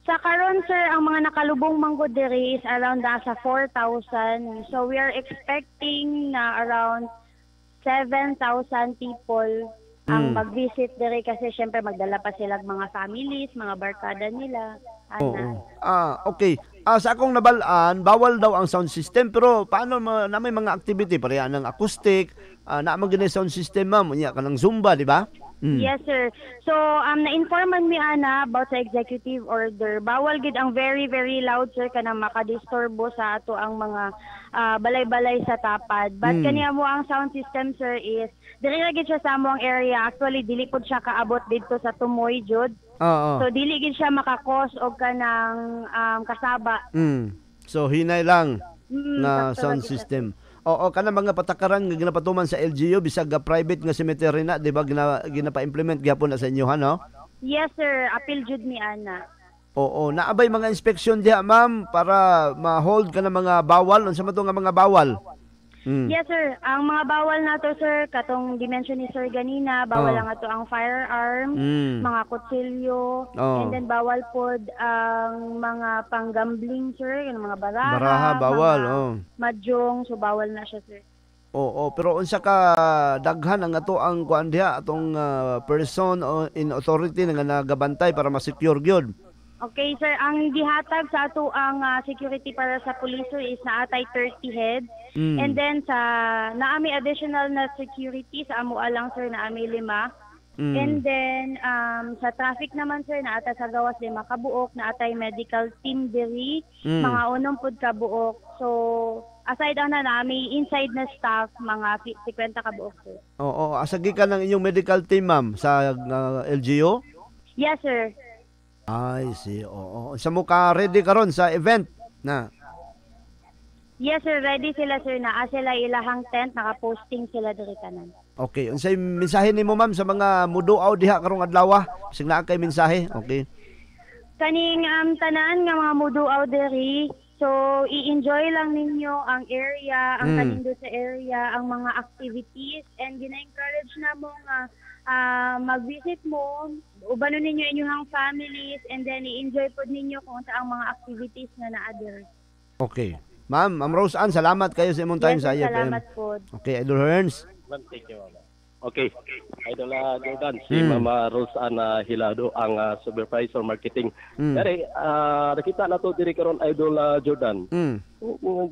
Sa karon sir, ang mga nakalubong manggod diri is around nasa 4,000. So we are expecting na around 7,000 people ang mag-visit diri kasi syempre magdala pa sila mga families, mga barkada nila. Okay. Sa akong nabalaan, bawal daw ang sound system pero paano na may mga activity pareha ng acoustic, na magina sound system ma'am, unya kanang Zumba, di ba? Yes sir. So na-informan mi ana about sa executive order. Bawal gid ang very very loud sir kanang makadisturbo sa ato ang mga balay-balay sa tapad. But kaniya mo ang sound system sir is dili ra gid siya sa among area. Actually dili pud siya kaabot didto sa Tumoy jud. So dili gid siya makakos og kanang kasaba. So hinay lang na sound system. Oo, kana mga patakaran nga ginapatuman sa LGU bisag private nga cemetery na, di ba ginapa-implement gyapon na sa inyo ha, no? Yes sir, appeal jud mi ana. Oo, naabay mga inspection diha ma'am para ma-hold ka ng mga bawal, unsa man to nga mga bawal? Yes sir, ang mga bawal nato sir katong dimension ni sir ganina, bawal lang ato ang firearm, mga kutsilyo, and then bawal pod ang mga panggambling sir, yung mga baraha bawal, mahjong, so bawal na siya sir. Oo, pero unsa ka daghan ang ato ang kuan diha atong person in authority nga nagabantay para ma-secure gyud? Okay sir, ang gihatag sa ato ang security para sa police sir is naatay 30 heads. And then sa naami additional na security sa amo alang sir naami 5. And then sa traffic naman sir naata sa gawas 5 kabuok, naatay medical team diri, mga 8 pud kabuok. So aside na naami inside na staff mga 50 kabuok sir. Oo, asagi ka ng inyong medical team ma'am sa LGU? Yes sir. I see. Oo. Sa mo ka ready karon sa event na? Yes sir, ready sila sir na sila ilahang tent, naka-posting sila diri kanan. Okay, unsay mensahe nimo ma'am sa mga muduaw diha karong adlaw? Bisag naa kay mensahe. Okay. Kaning tanan nga mga muduaw diri, so i-enjoy lang ninyo ang area, ang kanindo sa area, ang mga activities, and gina-encourage na mo nga mag-visit mo, ubanon ninyo inyong families, and then i-enjoy po ninyo kung saan ang mga activities na naa-there. Okay. Ma'am Rose Ann, salamat kayo sa imong time sa IFM. Salamat po. Okay, Idol Hearns. Thank you, ma'am. Okay. Idol Jordan, si Mama Rose Ann Hilado ang supervisor marketing. Dari nakita na to diri karon Idol Jordan.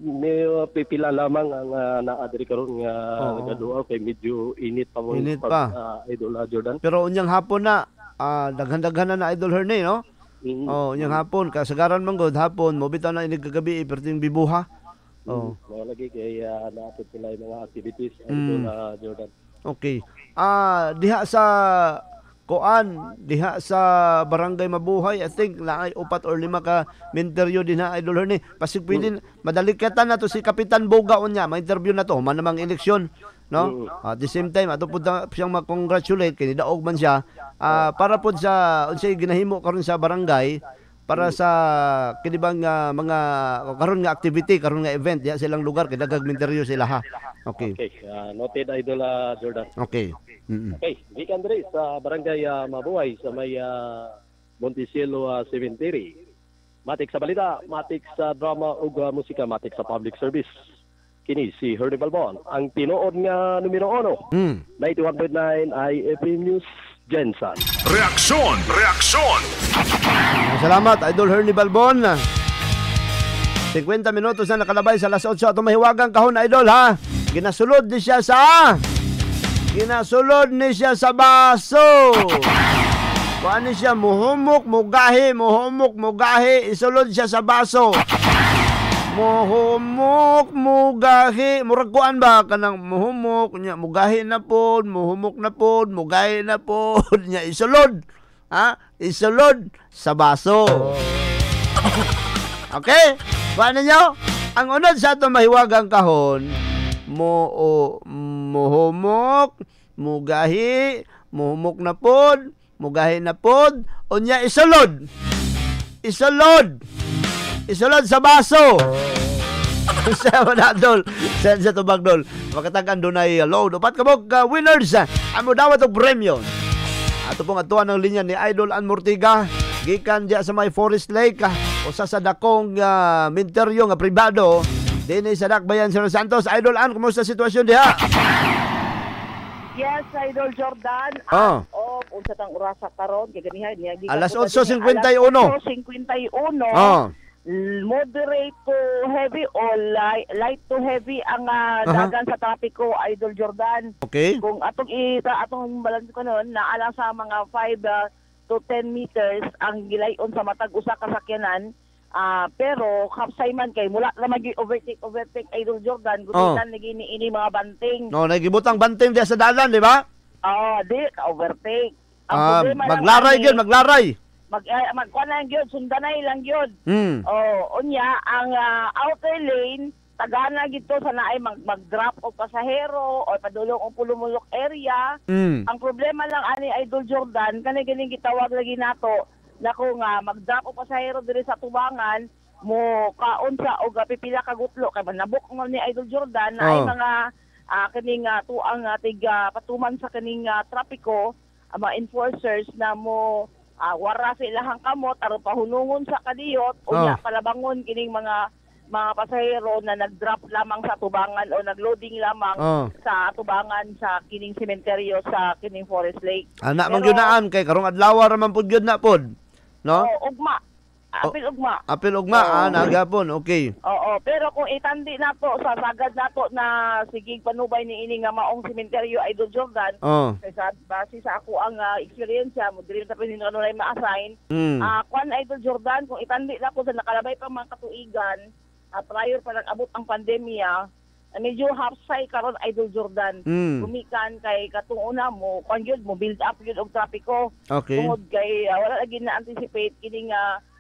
May pipila lamang ang naa diri karon nga nagaduaw kay medyo init pa mo Idol Jordan. Pero unyang hapon na daghan-daghan na Idol Herne, no? Unyang hapon kasagaran man gud hapon mo bitaw na inig kagabi perting bibuha. Mga lagi kay naapit sila yung mga activities Jordan. Okay. Diha sa diha sa Barangay Mabuhay, I think laay 4 or 5 ka minteryo din ha, Idol Ernie. Pasig pwede madalikatan na to si Kapitan Boga unya, ma-interview na to, man namang eleksyon, no? At the same time, ato pud siyang ma-congratulate kay daog man siya para pud sa unsay ginahimo karon sa barangay para sa kinibang mga karon nga activity, karon nga event diha silang lugar kay dagag minteryo sila ha. Okay. Noted Idol Jordan. Okay. Okay, gikan diri sa Barangay Mabuhay sa may Montecielo Cemetery. Matik sa balita, matik sa drama ug musika, matik sa public service. Kini si Herdy Balbon, ang tinuod nga numero 1. 91.9 IFM News Jensen. Reaksyon! Salamat Idol Herdy Balbon. 50 minutos na nakalabay sa alas 8 ato mahiwagang kahon Idol ha. Ginasulod ni siya sa baso. Kuan ni siya muhumok, mugahi, isulod siya sa baso. Muhumok, mugahi, murag kuan ba kanang muhumok nya mugahi na pod, muhumok na pod, mugahi na pod nya isulod. Isulod sa baso. Okay? Kuan niyo? Ang unod sa ato mahiwagang kahon, muhumok, mugahi, muhumok na pod, mugahi na pod, unya isulod sa baso. Sa manadol, sa tubagdol, makatagan doon ay load. Upat kabog winners, amo dawat og premyo. Ato pong atuan ng linya ni Idol Ann Mortiga, gikan diya sa may Forest Lake, usa sa dakong minteryo nga pribado dinhi sa Dakbayan, Sir Santos. Idol Ann, kumusta sitwasyon diha? Yes, Idol Jordan. Unsa tang orasa karon kay ganihan niya alas 8:51. 8:51. Moderate to heavy o light to heavy ang dagan sa trapiko, Idol Jordan. Okay. Kung atong balance ko noon naala sa mga 5 to 10 meters ang gilayon sa matag usa ka sakyanan. Pero kapsay man kay mula na overtake Idol Jordan gumitan lagi ni ini mga banting. No, nagibutang banting diya sa dalan, di ba? Di overtake. Maglaray gyud, maglaray. Magkuan lang gyud, sundanay lang gyud. Unya ang outer lane tagana gito sa naay mag-drop og pasahero o padulong og pulumulok area. Ang problema lang ani Idol Jordan kani ganing gitawag lagi nato nako nga mag-drop og pasahero diri sa tubangan mo kaon sa og pipila ka gutlo kay manabok mo ni Idol Jordan ay mga kaning tuang tiga patuman sa kaning trapiko mga enforcers na mo wara sa ilahang kamot aron pahunungon sa kadiyot unya palabangon kining mga pasahero na nag-drop lamang sa tubangan o nag-loading lamang sa tubangan sa kining sementeryo sa kining Forest Lake. Anak man gyud naan kay karong adlaw ra man pud gyud na pod. No? Ugma. Apil ugma, nagapon, okay. Pero kung itandi nato sa sagad nato na sigig panubay ni ini nga maong sementeryo Idol Jordan, sa base sa ako ang experience mo dili ta pwede ano na ma-assign. Kwan Idol Jordan kung itandi nako sa nakalabay pa mga katuigan, prior pa nag-abot ang pandemya, medyo half-side karon Idol Jordan. Gumikan kay katong una mo, kung yun mo, build up yun og trapiko. Okay. Tungod kay wala lagi na-anticipate kining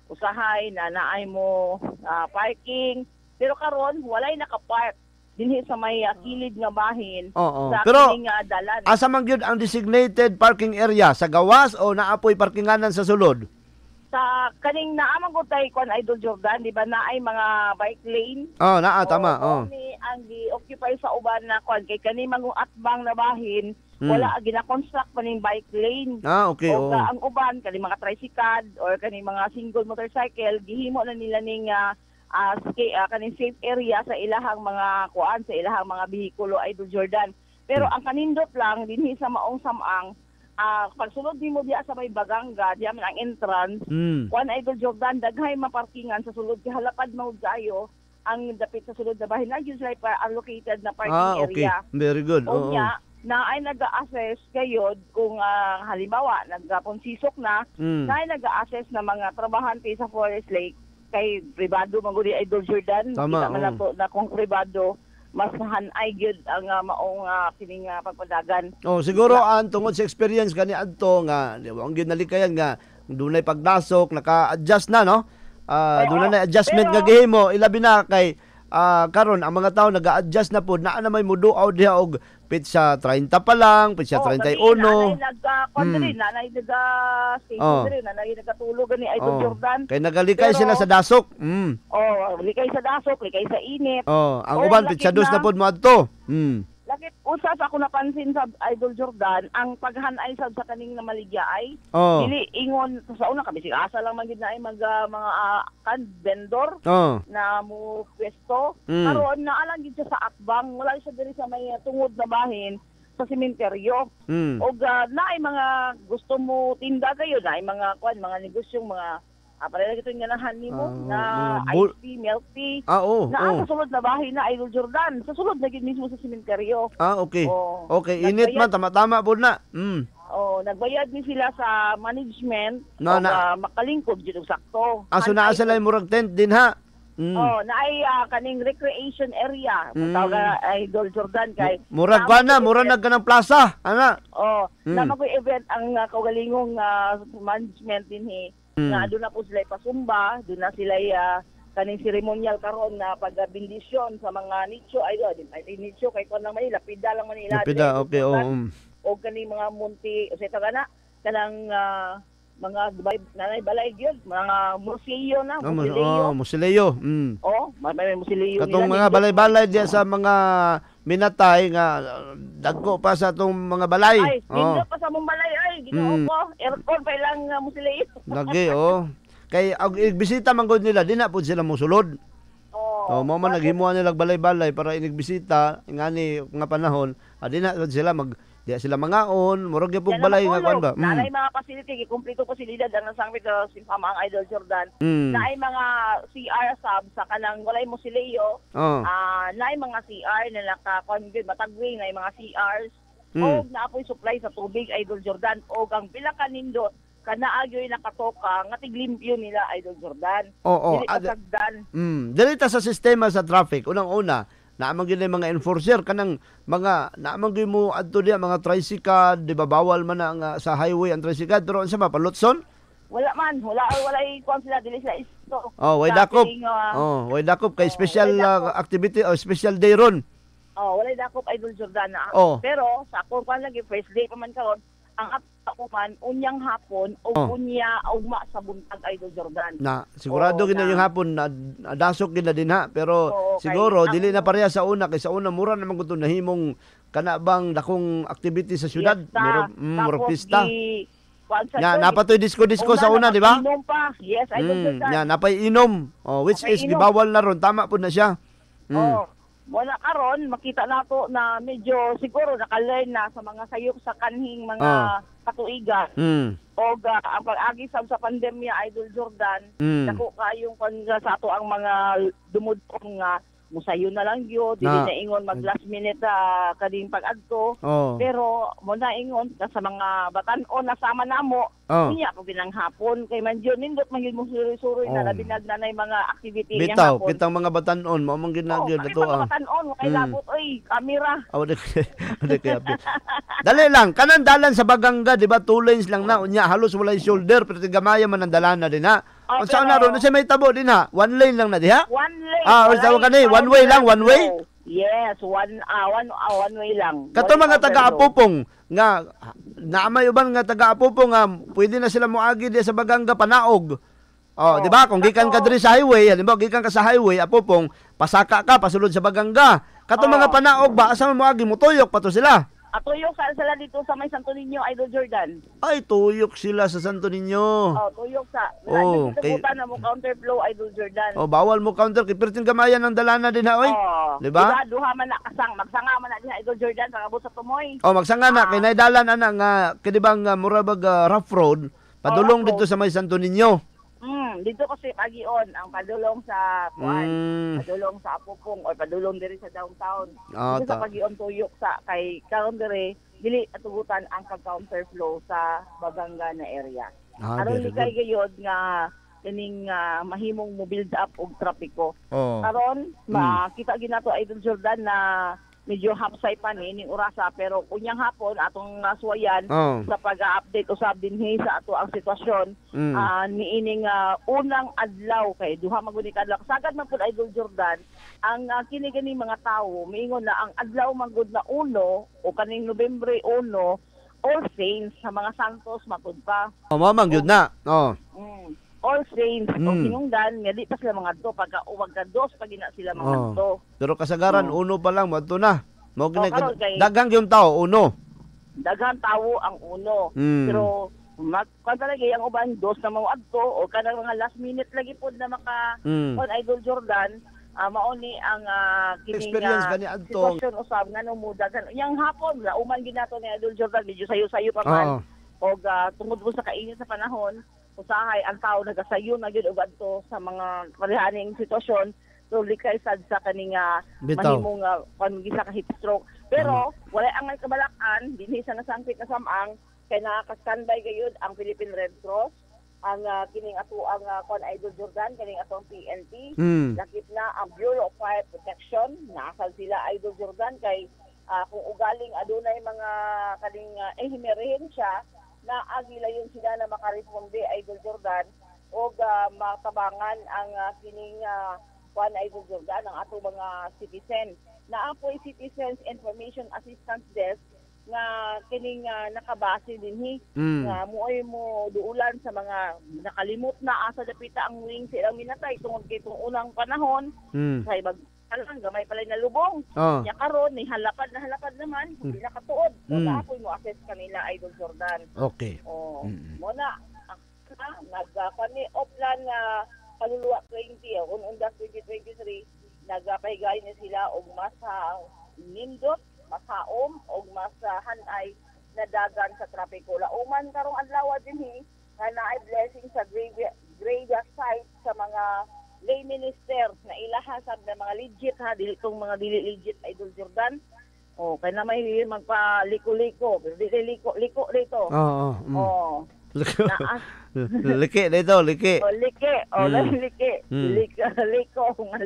usahay na naay mo parking. Pero karon walay nakapark dinhi sa may kilid nga bahin sa pero kining dalan. Asa man gyud ang designated parking area? Sa gawas o naapoy parkinganan sa sulod? Sa kaning naamang ko tay kon Idol Jordan, di ba naay mga bike lane? Tama. Ang gi-occupy sa uban na kon kay kani mga atbang na bahin, wala gina-construct pa ning bike lane. Okay. Ang uban kani mga tricycle or kani mga single motorcycle, gihimo na nila ning kaning safe area sa ilahang mga kuan, sa ilahang mga behikulo Idol Jordan. Pero ang kanindot lang dinhi sa maong samang pagsulod nimo diya sa may Baganga, diya man ang entrance. Kuan Idol Jordan, daghay maparkingan sa sulod kay halapad mao gayo ang dapit sa sulod na bahin. Nagyon sila allocated na parking area. Very good. Unya, na ay nag-a-assess gayod kung halimbawa nagponsisok na ay nag-a-assess na mga trabahante sa Forest Lake kay pribado magudi Idol Jordan. Tama, Kita man nato na kung pribado mas hanay gyud ang maong kining pagpadagan. Siguro ang tungod sa experience kani adto nga ang ginalikayan nga dunay pagdasok, naka-adjust na no. Dunay na adjustment nga gihimo ilabi na kay karon ang mga tao nag-a-adjust na pud naa na may muduaw diha og pitsa 30 pa lang, pitsa 31. Nanay nagatulog ni Idol Jordan. Kay nagalikay sila sa dasok. Likay sa dasok, likay sa init. Ang uban pitsa dos na pud mo adto. Lakit usas ako napansin sa Idol Jordan ang paghanay sa kaning na maligyaay. Dili ingon sa una kami asa lang man gid na ay mga vendor na mo pwesto. Karon naalang gid siya sa akbang, wala siya diri sa may tungod na bahin sa sementeryo. Og naay mga gusto mo tinda kayo, naay mga mga negosyong mga para lang ito yung ganahan nimo na ice tea, milk tea. Na sa sulod na bahay na Idol Jordan. Sa sulod na mismo sa sementeryo. Okay. Okay, init man, tama-tama po na. Nagbayad ni sila sa management na makalingkod dito sakto. So naa sila yung murag tent din ha? Naay kaning recreation area. Tawag Idol Jordan kay murag nagkanang plaza, ana. Na magoy event ang kaugalingong management din na doon na po sila ipasumba, doon na sila kaning ceremonial karon na pagbindisyon sa mga nicho Idol. Ay nicho kay kon lang Manila, lapida lang Manila. Lapida, okay. O kaning mga munti, o sa tagana kanang mga balay gyud, mga museo na, museo. May museo katong mga balay-balay diya sa mga minatay nga dagko pa sa atong mga balay. Dagko pa sa mong balay Ginoo ko, aircon pa lang museo. Lagi kay igbisita man gud nila di na pud sila mosulod. Mo man naghimuan nila balay-balay para inigbisita ngani nga panahon, di na sila di sila mangaon, murag gyud balay nga kuan ba. Naay mga facility, kumpleto pasilidad ang sangpit sa ang Idol Jordan. Naay mga CR sa kanang walay museo. Naay mga CR na naka-kuan gyud matagwing, naay mga CRs. Og naapoy supply sa tubig Idol Jordan og ang pila ka nindot kanaagyoy nakatoka nga tiglimpyo nila Idol Jordan. Dili pasagdan. Dili ta sa sistema sa traffic unang-una naamang gyud mga enforcer kanang mga naamang gyud mo adto diha mga tricycle, di ba bawal man ang sa highway ang tricycle pero unsa ba palutson? Wala kuan sila dili sila isto. Way dakop. Way dakop kay special activity o special day ron. Walay dakop Idol Jordan na. Pero sa ako kan lagi first day pa man karon ang ako man unyang hapon o unya ugma sa buntag Idol Jordan. Na sigurado gid yung hapon na dasok gid na din ha pero siguro dili na pareha sa una kay sa una mura naman gud nahimong kana bang dakong activity sa syudad murag pista. Napatoy disco sa una di ba? Inom pa. Yes, Idol Jordan. Napay inom. Which is gibawal na ron tama pud na siya. Wala karon makita nato na medyo siguro nakalain na sa mga sayop sa kanhing mga katuigan. Og ang pag-agi sa pandemya Idol Jordan, dako kayong sa ato ang mga dumudong nga musayo na lang gyud dili na ingon mag last minute kading pag-adto. Pero mo na ingon sa mga batan-on na sama namo niya pag binang hapon kay man jud nindot man gyud mo suroy-suroy na labinag na mga activity niya hapon. Bitang mga batan-on mo man ginagyud ato mga batan-on kay labot kamera. Dali lang kanan dalan sa Baganga di ba 2 lanes lang na unya halos walay shoulder pero tigamaya man ang dalana din ha. Unsa na ron sa may tabo din ha? 1 lane lang na diha? 1 lane. Unsa kanay? One way lang, one way? Yes, one way lang. Kato mga taga-Apupong nga naamay uban nga taga-Apupong nga pwede na sila moagi di sa Baganga panaog. Di ba? Kung gikan ka diri sa highway, halimbawa gikan ka sa highway Apupong, pasaka ka pasulod sa Baganga. Kato mga panaog ba asa mo moagi motuyok pa to sila? Tuyok sila dito sa may Santo Niño, Idol Jordan. Ay, tuyok sila sa Santo Niño. Tuyok sa. Dito na mo counterflow, Idol Jordan. Bawal mo counter. Kaya pertin gamayan ng dalana din ha, oy. Diba? Duha man na magsanga man na din, Idol Jordan, pagabot sa tumoy. Magsanga na. Kaya naidalan na nga, kadibang murabag rough road, padulong dito sa may Santo Niño. Dito kasi pagion ang padulong sa padulong sa Apupong o padulong diri sa downtown. Dito sa pagion tuyok sa kay karon diri dili atugutan ang pag-counterflow sa Baganga na area. Aron likay gayud nga kining mahimong mo build up og trapiko. Karon makita ginato Idol Jordan na medyo hapsay pa ni orasa pero kunyang hapon atong suwayan sa pag-update usab dinhi sa ato ang sitwasyon niining unang adlaw kay duha maguni kadlaw sagad man pud Idol Jordan ang kini mga tawo miingon na ang adlaw manggod na 1 o kaning Nobyembre 1 All Saints sa mga santos matud pa. Mamang yun na. All Saints o sinungdan nga di pa sila mga to pagka uwag ka dos pag ina sila mga to. Pero kasagaran uno pa lang madto na. Mao daghang yung tao uno. Daghang tao ang uno. Pero kan talaga ang uban dos na mga adto o kanang mga last minute lagi pud na maka on Idol Jordan mao ni ang kining experience gani adto. Sitwasyon usab nga no mudagan. Yang hapon la uman ginato ni Idol Jordan medyo sayo-sayo pa man. Og tungod mo sa kainit sa panahon usahay ang tao nagasayo na gyud og adto sa mga parihaning sitwasyon so likay sad sa kaning mahimong pangisa ka heat stroke pero wala ang kabalakan dinhi sa nasangpit na samang kay nakaka-standby gayud ang Philippine Red Cross ang kining ato ang Idol Jordan kining atong PNP lakip na ang Bureau of Fire Protection nasal sila Idol Jordan kay kung ugaling adunay mga kaning emerhensya na agilayon sila na makaresponde Idol Jordan o matabangan ang kining Idol Jordan ang ato mga citizen. Naapoy Citizens Information Assistance Desk nga kining nakabase dinhi nga muoy mo duulan sa mga nakalimot na asa dapita ang wing silang minatay tungod kay itong unang panahon kay lang gamay pala na lubong. Nya karon ni halapad naman hindi nakatuod. So naapoy mo access kanila Idol Jordan. Okay. Mo na nagkani oplan nga kaluluwa 20 undas 2023 nagapahigay ni sila og mas nindot, masaom og mas hanay na dagan sa trapiko. Lauman karong adlaw dinhi nga naay blessing sa graveyard site sa mga lay minister na ilaha sa mga legit dili tong mga dili legit Idol Jordan. Kay na may magpaliko-liko, dili liko dito. Liki dito, liki.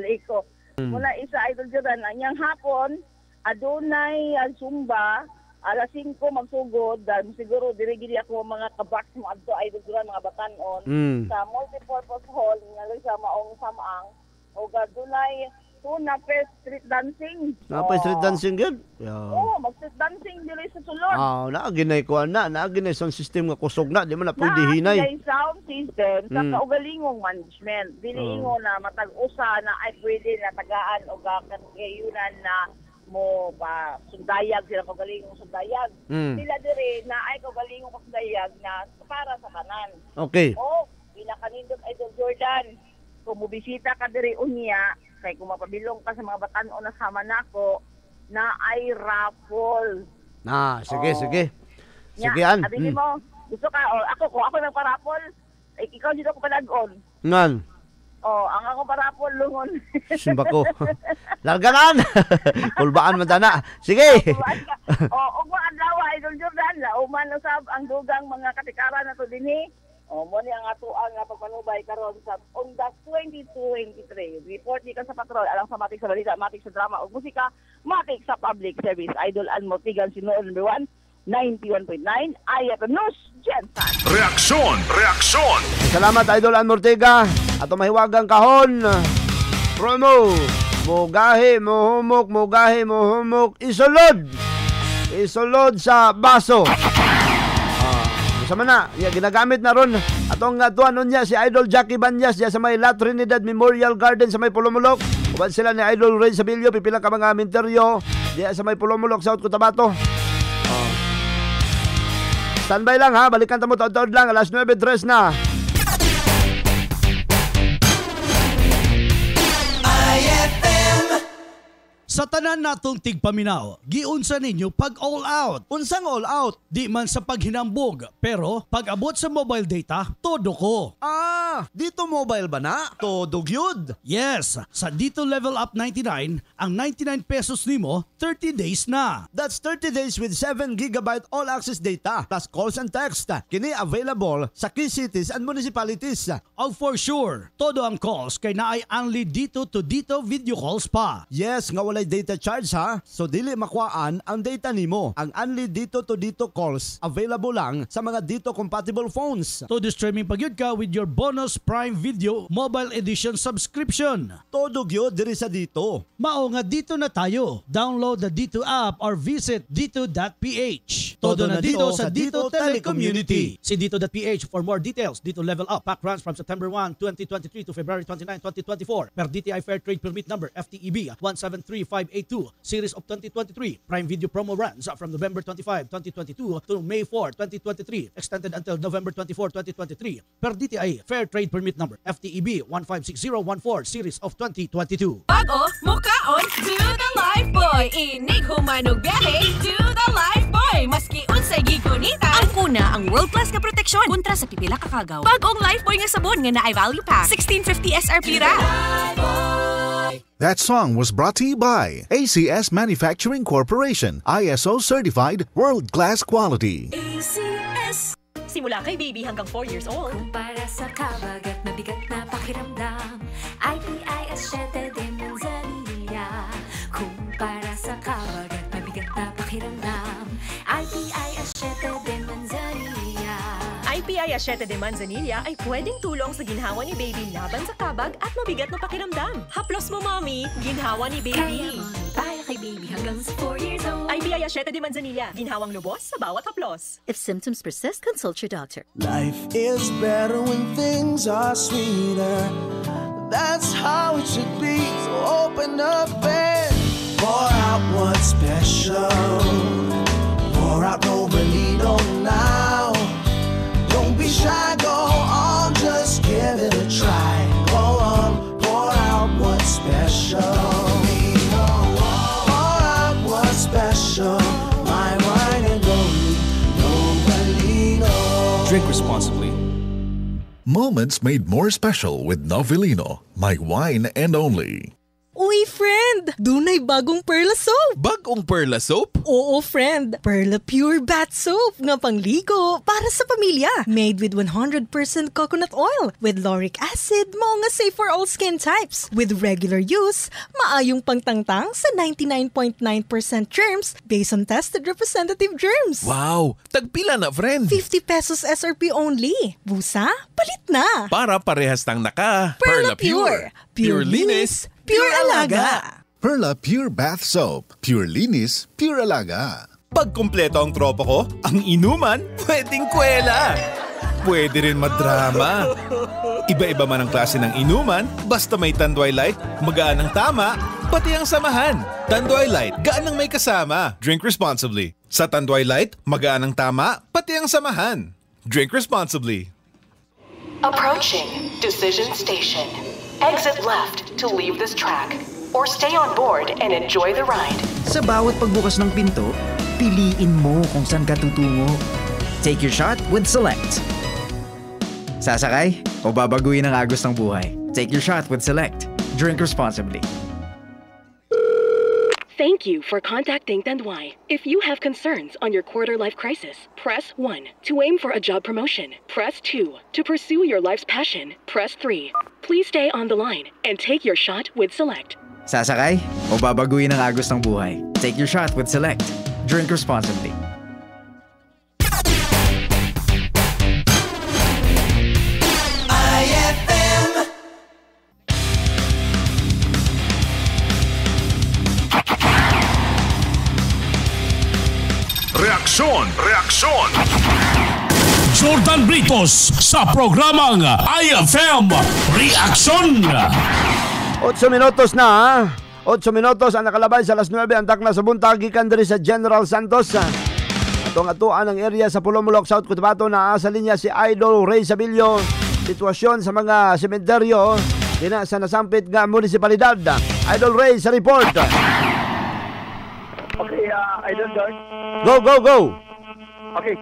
Liko. Muna isa Idol Jordan anyang hapon adunay sumba alas 5 magsugod dan siguro diri gid ako mga kabaks mo adto Idol Jordan mga batan-on sa multipurpose hall nga sa maong samang o gadunay na street dancing. Street dancing gid? Mag-street dancing dili sa sulod. Naaginay ko naaginay sound system nga kusog na, di man na pwede hinay. Naaginay sound system sa kaugalingong management. Dili ingon na matag-usa na ay pwede na tagaan o gayunan na mo pa sundayag sila kaugalingong sundayag. Sila diri na ay kaugalingong sundayag na para sa kanan. Okay. Pinakanindot Idol Jordan. Kung mubisita ka diri unya kay kung mapabilong ka sa mga batan-o na sama nako na ay raffle. Sige. Sige an. Sabi mo, gusto ka ako nang parapol, ikaw dito ko palag-on. Ngan. Ang ako parapol lungon. Simba ko. Larganan. Kulbaan man tana. Sige. Og mga adlaw Idol Jordan, lauman usab ang dugang mga katikaran nato dinhi. Mo ni ang ato ang pagpanubay karon sa Ondas 2023. Report ni ka sa patrol alang sa matik sa balita, matik sa drama ug musika, matik sa public service. Idol Ann Mortigan Sinoon number 1, 91.9 IFM News Jensen. Reaksyon. Salamat Idol Ann Mortiga. Ato mahiwagang kahon. Promo. Mugahi, mohumok. Isulod sa baso. Sama na, ginagamit na ron atong tuanon niya si Idol Jackie Banyas diya sa may La Trinidad Memorial Garden sa may Pulumulok. Uban sila ni Idol Ray Sabilio, pipila ka mga minteryo diya sa may Pulumulok, South Cotabato. Standby lang ha, balikan tamo taod-taod lang, alas 9:03 na. Sa tanan natong tigpaminaw, giunsa ninyo pag all out. Unsang all out? Di man sa paghinambog, pero pag abot sa mobile data, todo ko. Dito mobile ba na? Todo gyud. Yes, sa Dito Level Up 99, ang 99 pesos nimo, 30 days na. That's 30 days with 7 GB all-access data plus calls and text. Kini available sa key cities and municipalities. For sure, todo ang calls kay naay only Dito to Dito video calls pa. Yes, nga walay data charge ha. So dili makuhaan ang data nimo. Ang only Dito to Dito calls available lang sa mga Dito compatible phones. Todo streaming pagyud ka with your bonus Prime Video Mobile Edition subscription. Todo gyud diri sa Dito. Mao nga dito na tayo. Download the Dito app or visit dito.ph. Todo na dito sa Dito Telecommunity. See dito.ph for more details. Dito Level Up pack runs from September 1, 2023 to February 29, 2024 per DTI Fair Trade Permit number FTEB 173582 series of 2023. Prime Video promo runs from November 25, 2022 to May 4, 2023 extended until November 24, 2023 per DTI Fair Trade Permit number FTEB 156014 series of 2022. Bago, mukaon to the life boy. Inig humanog biyahe to the life boy. Maski unsay gigunita. Ang kuna ang world-class ka proteksyon kontra sa pipila ka kagaw. Bagong life boy nga sabon nga naay value pack. 1650 SRP ra. That song was brought to you by ACS Manufacturing Corporation, ISO certified world-class quality. ACS. Simula kay baby hanggang 4 years old. Kung para sa kabagat na bigat na pakiramdam, IPIS 7 de Manzanilla. Kung para sa kabagat na bigat na pakiramdam, IPIS 7 de Manzanilla. IPIS 7 de Manzanilla ay pwedeng tulong sa ginhawa ni baby laban sa kabag at mabigat na pakiramdam. Haplos mo, mommy! Ginhawa ni baby. Para kay baby hanggang sa 4 years old. IPIS 7 de Manzanilla. Ginhawang lubos sa bawat haplos. If symptoms persist, consult your doctor. Life is better when things are sweeter. That's how it should be. So open up and pour out what's special. Pour out Novelino now. Don't be shy, go on, just give it a try. Go on, pour out what's special. Pour out what's special. My wine and only Novelino. Drink responsibly. Moments made more special with Novelino, my wine and only. Uy, friend! Dunay bagong Perla Soap! Bagong Perla Soap? Oo, friend! Perla Pure Bath Soap nga pangligo para sa pamilya. Made with 100% coconut oil with lauric acid, mao nga safe for all skin types. With regular use, maayong pangtangtang sa 99.9% germs based on tested representative germs. Wow! Tagpila na, friend! 50 pesos SRP only. Busa? Palit na! Para parehas tang naka. Perla Pure! Pure linis, pure alaga! Perla Pure Bath Soap. Pure linis, pure alaga. Pag kumpleto ang tropa ko, ang inuman, pwedeng kwela. Pwede rin madrama. Iba-iba man ang klase ng inuman, basta may Tanduay Light, magaan ang tama, pati ang samahan. Tanduay Light, gaan ang may kasama. Drink responsibly. Sa Tanduay Light, magaan ang tama, pati ang samahan. Drink responsibly. Approaching Decision Station. Exit left to leave this track. Or stay on board and enjoy the ride. Sa bawat pagbukas ng pinto, piliin mo kung saan ka tutungo. Take your shot with Select. Sasakay o babaguhin ang agos ng buhay? Take your shot with Select. Drink responsibly. Thank you for contacting Tanduay. If you have concerns on your quarter-life crisis, press 1 to aim for a job promotion. Press 2 to pursue your life's passion. Press 3. Please stay on the line and take your shot with Select. Sasakay o babaguhin ang agos ng buhay? Take your shot with Select. Drink responsibly. Reaksyon! Jordan Britos sa programang IFM Reaksyon! 8 minutos na. 8 minutos ang nakalabay sa alas 9 ang takna sa buntag gikan diri sa General Santos. Atong atuan ang area sa Pulomolok, South Cotabato na sa linya si Idol Ray Sabillo. Sitwasyon sa mga sementeryo dina sa nasampit nga munisipalidad. Idol Ray sa report. George. Go. Okay.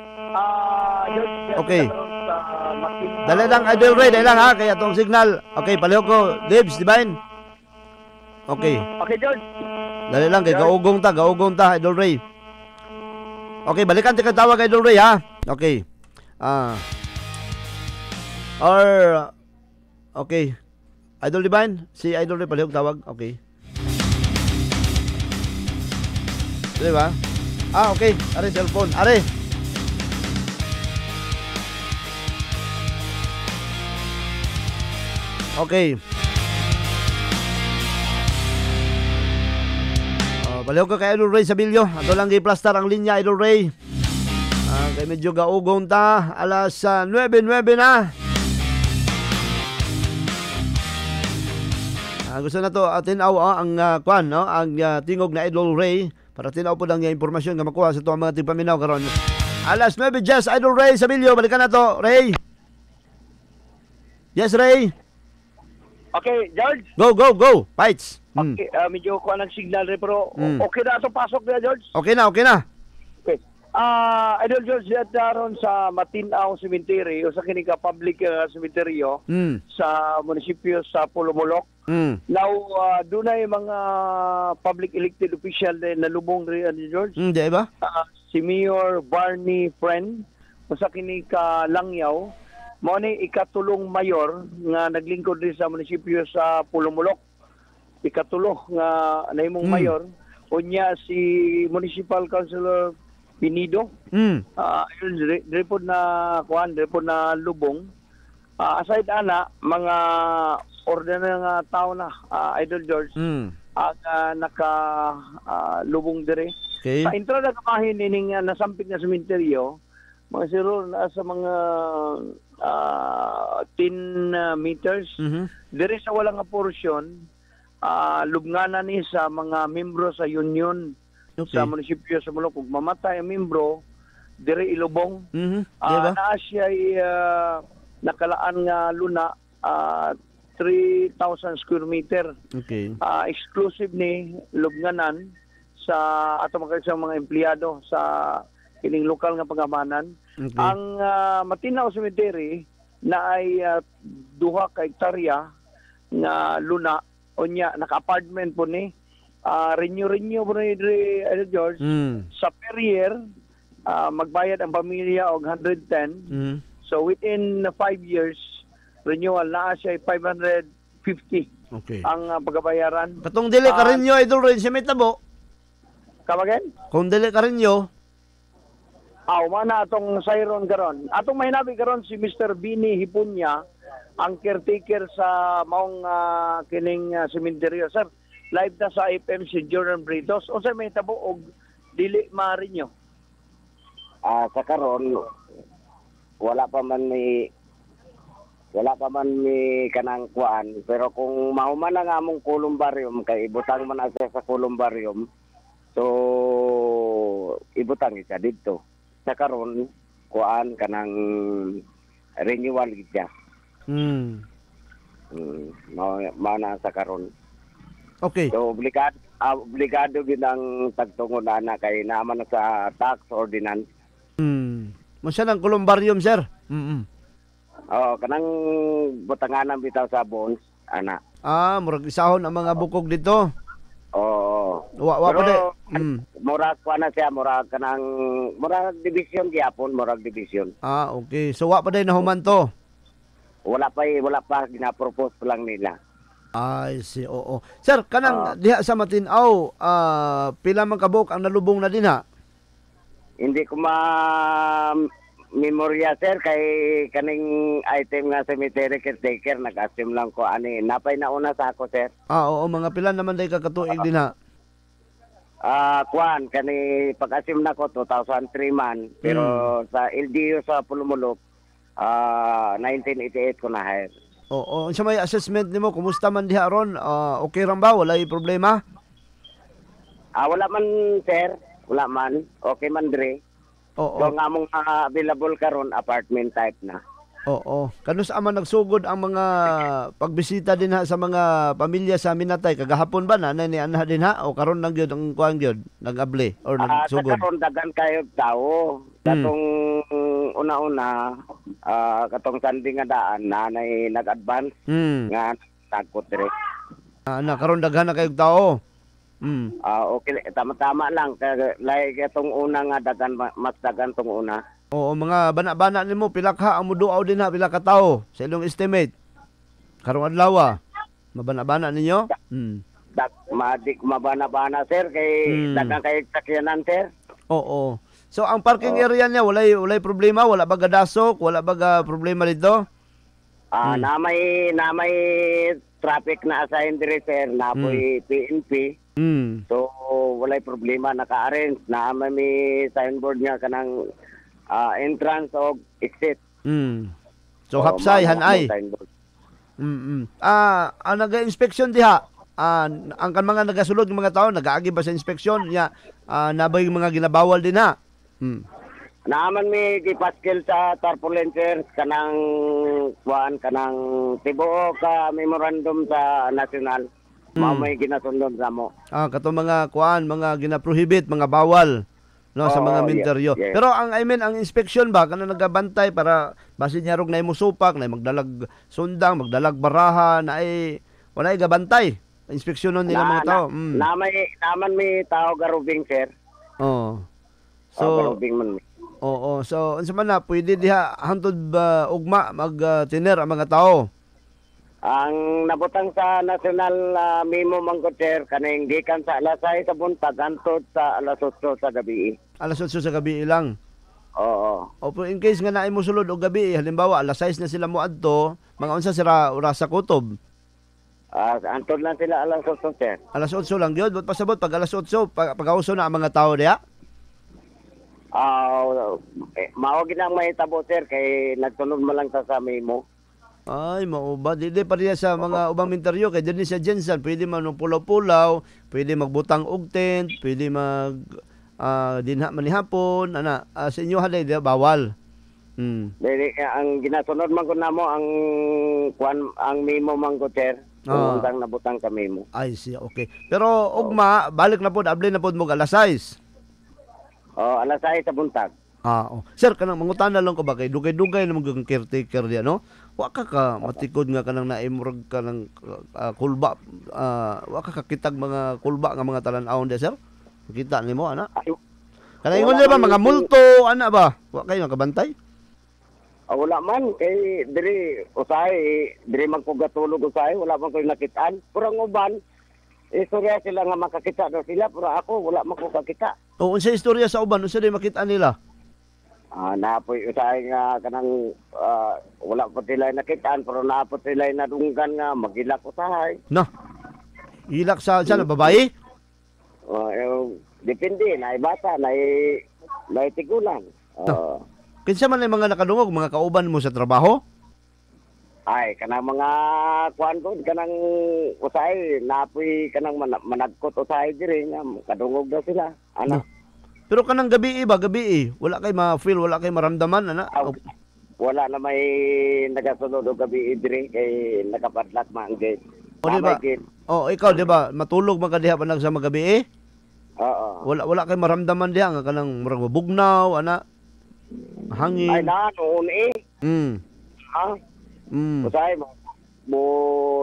George. Okay. Dali lang, Idol Ray, dali lang ha, kaya tong signal. Okay, palihog ko. Dibs, Divine. Okay. Okay, George. Dali lang, kay gaugong ta, Idol Ray. Okay, balikan ti tawag, Idol Ray ha. Okay. Okay. Idol Divine, si Idol Ray palihog tawag. Okay. Di ba? Okay. Are, cellphone. Are. Okay. Palihog ka kay Idol Ray Sabilio. Ato lang i-plaster ang linya, Idol Ray. Kay medyo gaugong ta. Alas 9:09 na. Gusto na to tinaw ang kwan, no? Ang tingog na Idol Ray para tinaw po lang yung impormasyon nga makuha sa itong mga tigpaminaw karon. Alas 9, Jess, Idol Ray Sabilio. Balikan na to, Ray. Yes, Ray. Okay, George. Go. Fights. Okay, medyo kuha ng signal rin, pero okay na ito, pasok na, George. Okay na. Okay. Idol George, daron sa Matinaw Cemetery, o sa kinika public cemeteryo, sa munisipyo sa Pulumulok. Now, doon ay mga public elected official na nalubong rin, George. Di ba? Si Mayor Barney Friend, o sa kinika Langyaw, mo ni ikatulong mayor nga naglingkod rin sa munisipyo sa Pulumulok. Ikatulo nga nahimong mayor, unya si Municipal Councilor Pinido. Report na lubong. Aside ana, mga ordinary nga tao na, Idol George, ang naka-lubong dire. Okay. Sa entrada kamahin nining nasampit na sementeryo, mga siro na sa mga 10 meters. Dire sa walang porsyon, lubnganan ni sa mga membro sa union sa munisipyo sa Mulok. Kung mamatay ang membro, dire ilubong. Na siya nakalaan nga luna 3,000 square meter. Okay. Exclusive ni lubnganan sa ato mga empleyado sa kining lokal nga pangamanan. Okay. Ang Matinaw Cemetery na ay 2 ka hektarya nga luna unya naka-apartment po ni renew po ni George sa per year magbayad ang pamilya og 110. So within 5 years renewal na siya 550. Okay. Ang pagbayaran. Katong dili ka rin nyo, Idol Ray, si Metabo. Kabagan? Kung dili ka rin nyo. Mana atong sayron karon. Atong mahinabi karon si Mr. Bini Hipunya, ang caretaker sa maong kining sementeryo. Sir, live na sa FM si Jordan Britos. O sa may tabo og dili maaari nyo? Sa karon wala pa man ni kanang kuan, pero kung mahuman na nga among columbarium kay ibutang man asa sa columbarium, so ibutang siya dito. Sa karon kuan kanang renewal gid siya. Mana sa karon. Okay. So obligado gid ang tagtungod na kay naman sa tax ordinance. Mo siya ng columbarium, sir. Kanang butanganan bitaw sa bonds, ana. Murag isahon ang mga bukog dito. Wa pa de. Murag pa na siya, murag division gyapon, murag division. Okay. So wa pa de nahuman to. Wala pa gina-propose pa lang nila. I see. Oo. Sir, kanang diha sa Matinaw, pila man kabuk ang nalubong na dinha? Hindi ko memorya, sir, kay kaning item nga cemetery caretaker, nag-assume lang ko ani napay nauna sa ako, sir. Oo, mga pila naman day kakatuig din ha. Kuan kani pag-assume na ko 2003 man, pero sa LGU sa Pulumulok 1988 ko na hire. Oo, sa may assessment nimo kumusta man diha ron? Okay ra ba? Walay problema? Wala man, sir. Wala man. Okay man dire. Oo. So nga mong available karon apartment type na. Oo. Kanus aman nagsugod ang mga pagbisita din ha sa mga pamilya sa Minatay kagahapon ba na ni ana din ha o karon lang gyud ang kuan gyud nag-able or nagsugod. Karon dagan kayo tao. Katong una-una katong sandi nga daan nanay nag-advance nga nagkot dire. Na karon daghan na kayog tao. Okay, tama-tama lang like itong una nga dagan mas dagan tong una. Oo, mga bana-bana nimo pila ka ang muduaw din ha pila ka tawo sa inyong estimate. Karong adlaw mabana-bana ninyo? Madik mabana-bana sir kay dagan kay sakyanan sir. Oo. So ang parking area niya walay problema, wala ba gadasok, wala ba problema dito? Namay traffic na assign dire sir, napoy PNP. So walay problema naka-arrange na may signboard niya kanang entrance o exit. So hapsay hanay. Ang naga-inspection diha, ang kan mga nagasulod ng mga tao nagaagi ba sa inspeksyon niya nabay mga ginabawal din ha? Naaman mi gipaskil sa tarpaulin sir kanang tibuo ka memorandum sa national. May ginasundon sa mo. Kato mga mga ginaprohibit, mga bawal. No, sa mga minteryo. Yes. Pero ang ang inspection ba kana nagabantay para basin niya rog na musupak, na magdalag sundang, magdalag baraha na wala gabantay. Inspeksyonon nila mga tao. Naman may tao garubing sir. So garubing man. So unsa man na pwede diha hantod ba ugma mag-tiner ang mga tao? Ang nabutang sa national memo mangkoter kaning gikan sa alas 6 sa buntag hangtod sa alas 8 sa gabi. Alas 8 sa gabi lang. Oo. O in case nga naay mo sulod og gabi, halimbawa alas 6 na sila moadto, mga unsa sila oras sa kutob? Antod lang sila alas 8 sir. Alas 8 lang gyud, but pasabot pag alas 8 pag-auso na ang mga tao diha. Mao ginang mahitabo sir kay nagtunod mo lang sa memo. Ay, mauba. Dili pa rin sa mga ubang minteryo. Kaya din sa Jensen, pwede man pulaw-pulaw, pwede magbutang og tent, pwede dinha manihapon. Sa inyo halay, bawal. Ang ginasunod man ko namo ang memo man ko, sir. Kung nabutang ka memo. Ay, siya, okay. Pero, ugma, balik na po, abli na po mo alas 6. Alas 6 sa buntag. Sir, kanang mangutana lang ko ba kay dugay-dugay na mga caretaker diya, no? Wa ka matikod nga kanang naimurag ka ng kulba, wa ka kakitag mga kulba nga mga talan-awon diya, sir? Kita nimo ana? Kanang ingon ba mga multo ana ba? Wa kayo nakabantay? Wala man kay diri magpugatulog usahay, wala man koy nakitaan. Purang uban istorya sila nga makakita daw sila, pero ako wala man ko kakita. Unsa istorya sa uban? Unsa di makita nila? Napoy usahay nga kanang wala pa sila nakitaan, pero naapot sila nadunggan nga magilak usahay. Ilak sa babae? Depende, na bata, na tigulan. Kinsa man ay mga nakadungog, mga kauban mo sa trabaho? Ay, kanang mga kuan ko, kanang usahay, napoy kanang managkot usahay diri nga kadungog daw sila. Pero kanang gabi wala kay ma-feel, wala kay maramdaman wala na may nagasunod og gabi diri kay nakapadlak man gate. Ikaw di ba matulog man ka diha panag sa magabi? Oo. Wala kay maramdaman diha nga kanang murag bugnaw hangin. Ay noon Usahay mo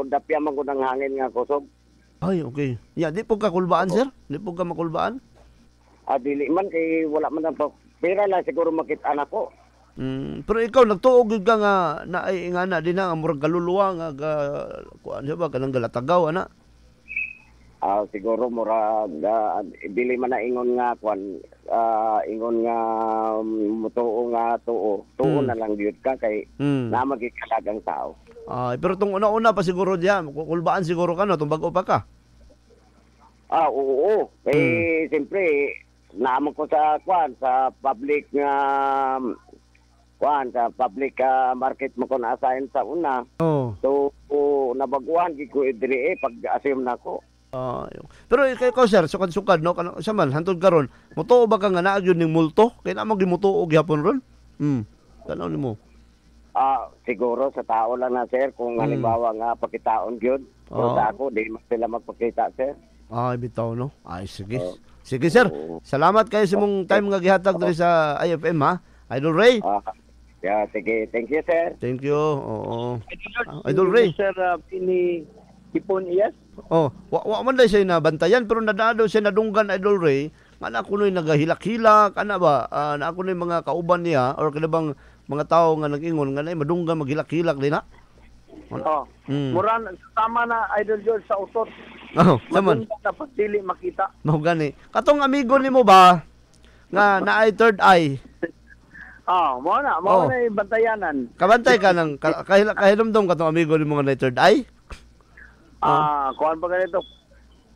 dapya man ko ng hangin nga kusog. Ay, okay. Di po ka kulbaan, sir? Di po ka makulbaan? Dili man kay wala man ang pera lang siguro makita anak ko. Pero ikaw nagtuog ka nga na din nga murag kaluluwa nga kuan ba kanang galatagaw siguro murag dili man na ingon nga kuan ingon nga mutuo nga tuo na lang gyud ka kay na magikalagang tao. Pero tong una-una pa siguro diyan kulbaan siguro ka no tong bag-o pa ka. Oo. Siyempre naman ko sa public nga sa public market mo ko na-assign sa una. So nabaguhan gid ko diri pag-assume nako. Pero ikaw sir, sukad-sukad no kanang saman hantod karon, mutuo ba ka nga naa gyud ning multo? Kay na mo gimutuo gyapon ron? Tanaw nimo. Siguro sa tao lang na, sir, kung halimbawa nga pakitaon gyud. So sa ako di man sila magpakita, sir. Bitaw no. Ay sige. Sige sir. Salamat kayo sa mong time nga gihatag diri sa IFM ha. Idol Ray. Sige. Thank you, sir. Thank you. Oo. Idol Ray. Sir, Pini Ipon, yes? Wa man dai siya na bantayan pero nadado siya nadunggan Idol Ray. Ana kunoy nagahilak-hilak ana ba? Na ako noy mga kauban niya or kanabang mga tao nga nag-ingon nga nay madunggan maghilak-hilak din na. Muran tama na Idol George sa usot. Saman. Dapat dili makita. Mao gani. Katong amigo nimo ba nga naay third eye? Mo na bantayanan. Kabantay ka nang kahilomdom katong amigo nimo nga naay third eye? Kuan pa ganito.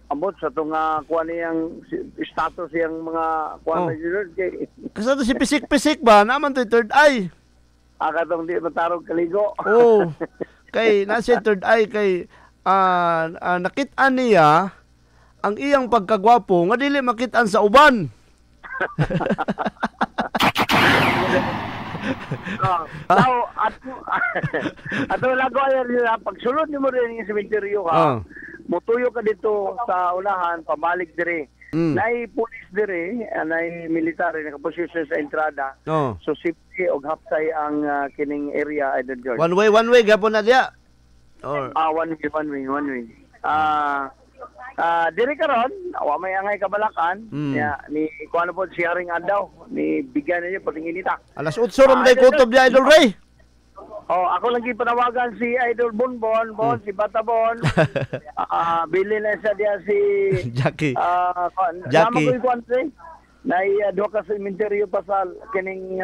Ambot sa itong kuan niyang status yung mga kuan na George. Kasi ito si pisik-pisik ba? Naman to third eye. Katong di matarong kaligo. Kay nasa third eye kay nakit-an niya ang iyang pagkagwapo nga dili makit-an sa uban. Ato lago ay pagsulod nimo rin yung sementeryo ha. Mutuyo ka dito sa unahan pabalik dire. Nay police dire, nay military nakaposisyon sa entrada. So safety og hapsay ang kining area Idol George. One way gapon na diya. One way. Dire karon, wa may angay kabalakan ni kuan po si Haring Adlaw ni bigyan niya patinginita. Alas 8 rom day kutob di Idol Ray. Ako lang gipanawagan si Idol Bonbon, si Batabon. Bili na sa dia si Jackie. Jackie. Nay duha ka sementeryo pasal kining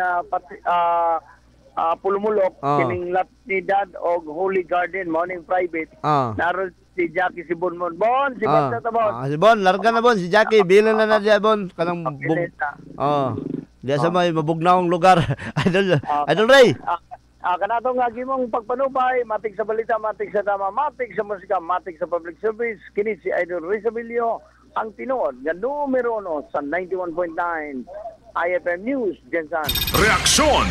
Pulumulok, kining Latnidad og Holy Garden morning private. Naroon si Jackie si Bonbon. Si Batabon. Si Bon, larga na Bon si Jackie, bili na dia Bon kanang diya sa may mabugnaong lugar. Idol Ray. Kanato nga gimong pagpanubay, matik sa balita, matik sa tama, matik sa musika, matik sa public service. Kini si Idol Ray Sabilio, ang tinuod nga numero 1 sa 91.9 IFM News, Jensan. Reaksyon!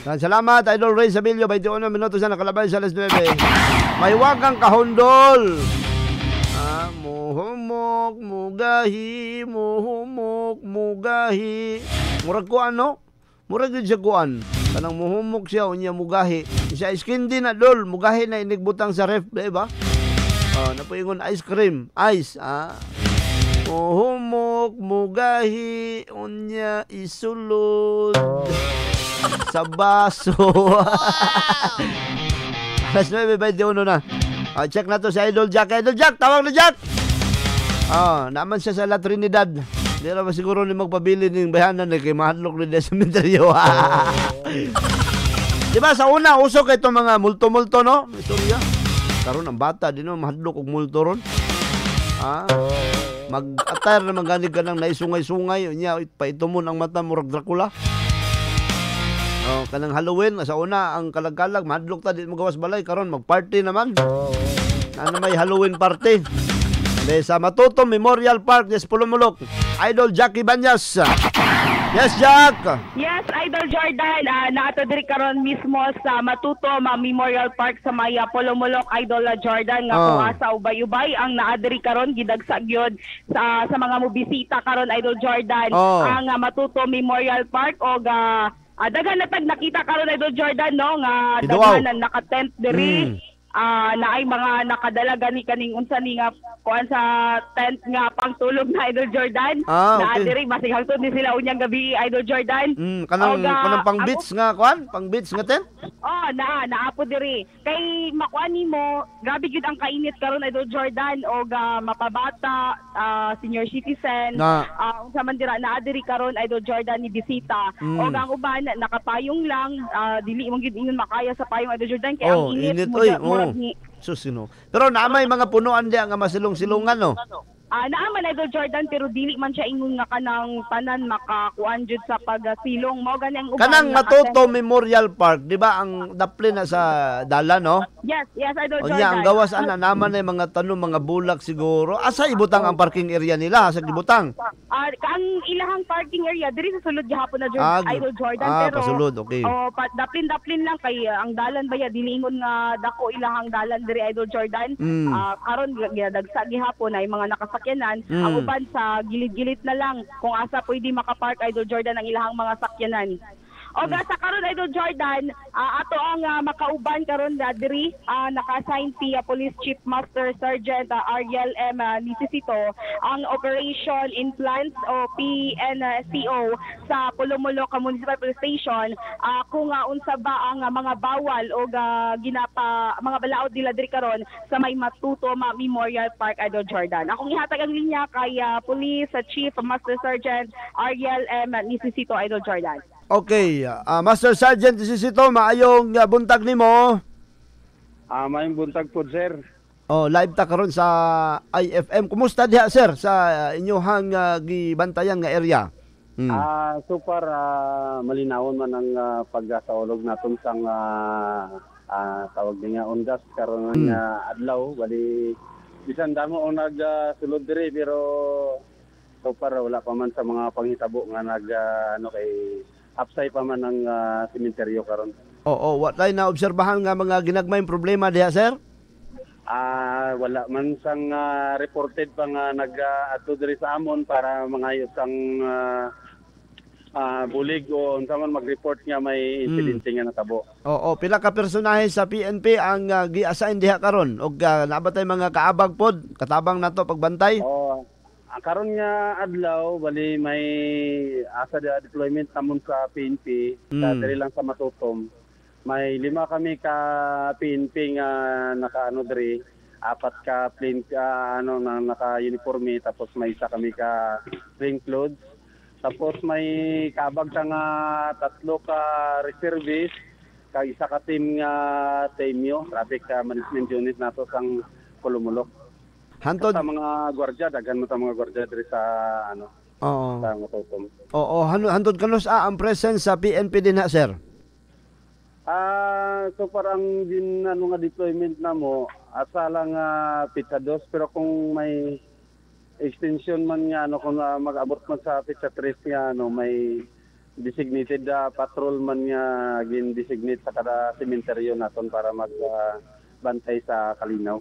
Salamat, Idol Ray Sabilio. 21 minutos na nakalabay sa alas 9. May wagang kahondol. Muhumok, mugahi, muhumok, mugahi. Murag ko ano? Murag yun siya kuan. Kanang muhumok siya, unya mugahi. Siya skin din na dol, mugahi na inigbutang sa ref, diba? Napuingon ice cream, ice, muhumok, mugahi, unya isulod sa baso. Alas 9:21 na. Check na to si Idol Jack. Idol Jack, tawag na Jack! Naman siya sa La Trinidad. Hindi na ba siguro ni magpabili ng bayanan kay mahadlok rin sa sementeryo. Diba sa una, uso kay itong mga multo-multo, no? Istorya. Karon ang bata, di no, mahadlok og multo ron. Mag-attire na maganig ka ng naisungay-sungay. Unya, paitumon ang mata, murag Dracula. Kanang Halloween, sa una, ang kalag-kalag, mahadlok ta, di magawas balay. Karon mag-party naman. Ano may Halloween party? Sa Matuto Memorial Park, yes, Pulumulok. Idol Jackie Banyas. Yes, Jack. Yes, Idol Jordan. Naato diri karon mismo sa Matuto Memorial Park sa Maya Pulumulok, Idol Jordan nga kuha sa ubay-ubay ang naadiri karon gidagsag gyud sa mga mobisita karon Idol Jordan ang Matuto Memorial Park og daghan na tag nakita karon Idol Jordan no nga daghan na naka-tent diri. Naay mga nakadala gani kaning unsa ni nga kuan sa tent nga pangtulog na Idol Jordan. Okay. Diri basig hangtod ni sila unyang gabi Idol Jordan. Kanang pang beach nga kuan, pang beach nga tent? Naapo diri. Kay makuan nimo, grabe gyud ang kainit karon Idol Jordan og mapabata, senior citizen, unsa man dira naa diri karon Idol Jordan ni bisita. Og ang uban nakapayong lang, dili mo gyud ingon makaya sa payong Idol Jordan kay ang init mo. Susino. Pero naamay mga punuan diya nga masilong-silungan no. Naaman Idol Jordan pero dili man siya ingon nga kanang tanan makakuan jud sa pagsilong mo gani ang uban. Kanang Matuto Memorial Park, di ba ang dapli na sa dala no? Yes, Idol Jordan. Onya ang gawas ana naman ay mga tanong mga bulak siguro. Asa ibutang ang parking area nila sa ibutang? Ang ilahang parking area diri sa sulod gihapon na Idol Jordan, pero pasulod, okay. daplin lang kay ang dalan baya dilingon nga dako ilahang dalan diri Idol Jordan. Karon ginadagsa gihapon ay mga nakasakyanan, ang uban sa gilid-gilid na lang kung asa pwede makapark Idol Jordan ang ilahang mga sakyanan. O sa karon Idol Jordan, ato ang makauban karon diri naka-assign si Police Chief Master Sergeant Ariel M. Nisisito ang Operation Implants o PNCO sa Pulumulok Municipal Police Station kung unsa ba ang mga bawal o mga balaod nila diri karon sa may Matuto Memorial Park Idol Jordan. Akong ihatag ang linya kay Police Chief Master Sergeant Ariel M. Nisisito Idol Jordan. Okay, Master Sergeant Nisisito, maayong buntag nimo. Maayong buntag po, sir. Live ta karon sa IFM. Kumusta diha, sir, sa inyohang gibantayan nga area? Super malinawon man ang pagkasaulog naton sang tawag nga ondas karon nga adlaw, bali bisan damo ang nagsulod diri pero so far wala pa man sa mga panghitabo nga kay upside pa man ang sementeryo karon. Wala na obserbahan nga mga ginagmayng problema diha, sir? Wala man sang reported pa nga nag-adto diri sa amon para mangayos ang bulig o unsa man mag-report nga may insidente nga natabo. Pila ka personahe sa PNP ang gi-assign diha karon og nabatay mga kaabag pod katabang nato pagbantay? Karon nga adlaw bali may asa deployment namon sa PNP sa diri lang sa Matutom. May 5 kami ka PNP nga naka diri, 4 ka plain na naka-uniforme, tapos may isa kami ka plain clothes. Tapos may kabag nga 3 ka reservist, kag isa ka team nga TMU, traffic management unit nato sang Pulumulok. Hantod sa mga gwardiya, daghan mo ta mga gwardiya diri sa sa Matutom. Hantod kanos ang presence sa PNP din ha, sir? So parang din nga deployment na mo, asa lang pizza 2, pero kung may extension man nga kung mag-abot man sa pizza 3 nga may designated patrol man nga gin-designate sa kada sementeryo naton para magbantay sa kalinaw.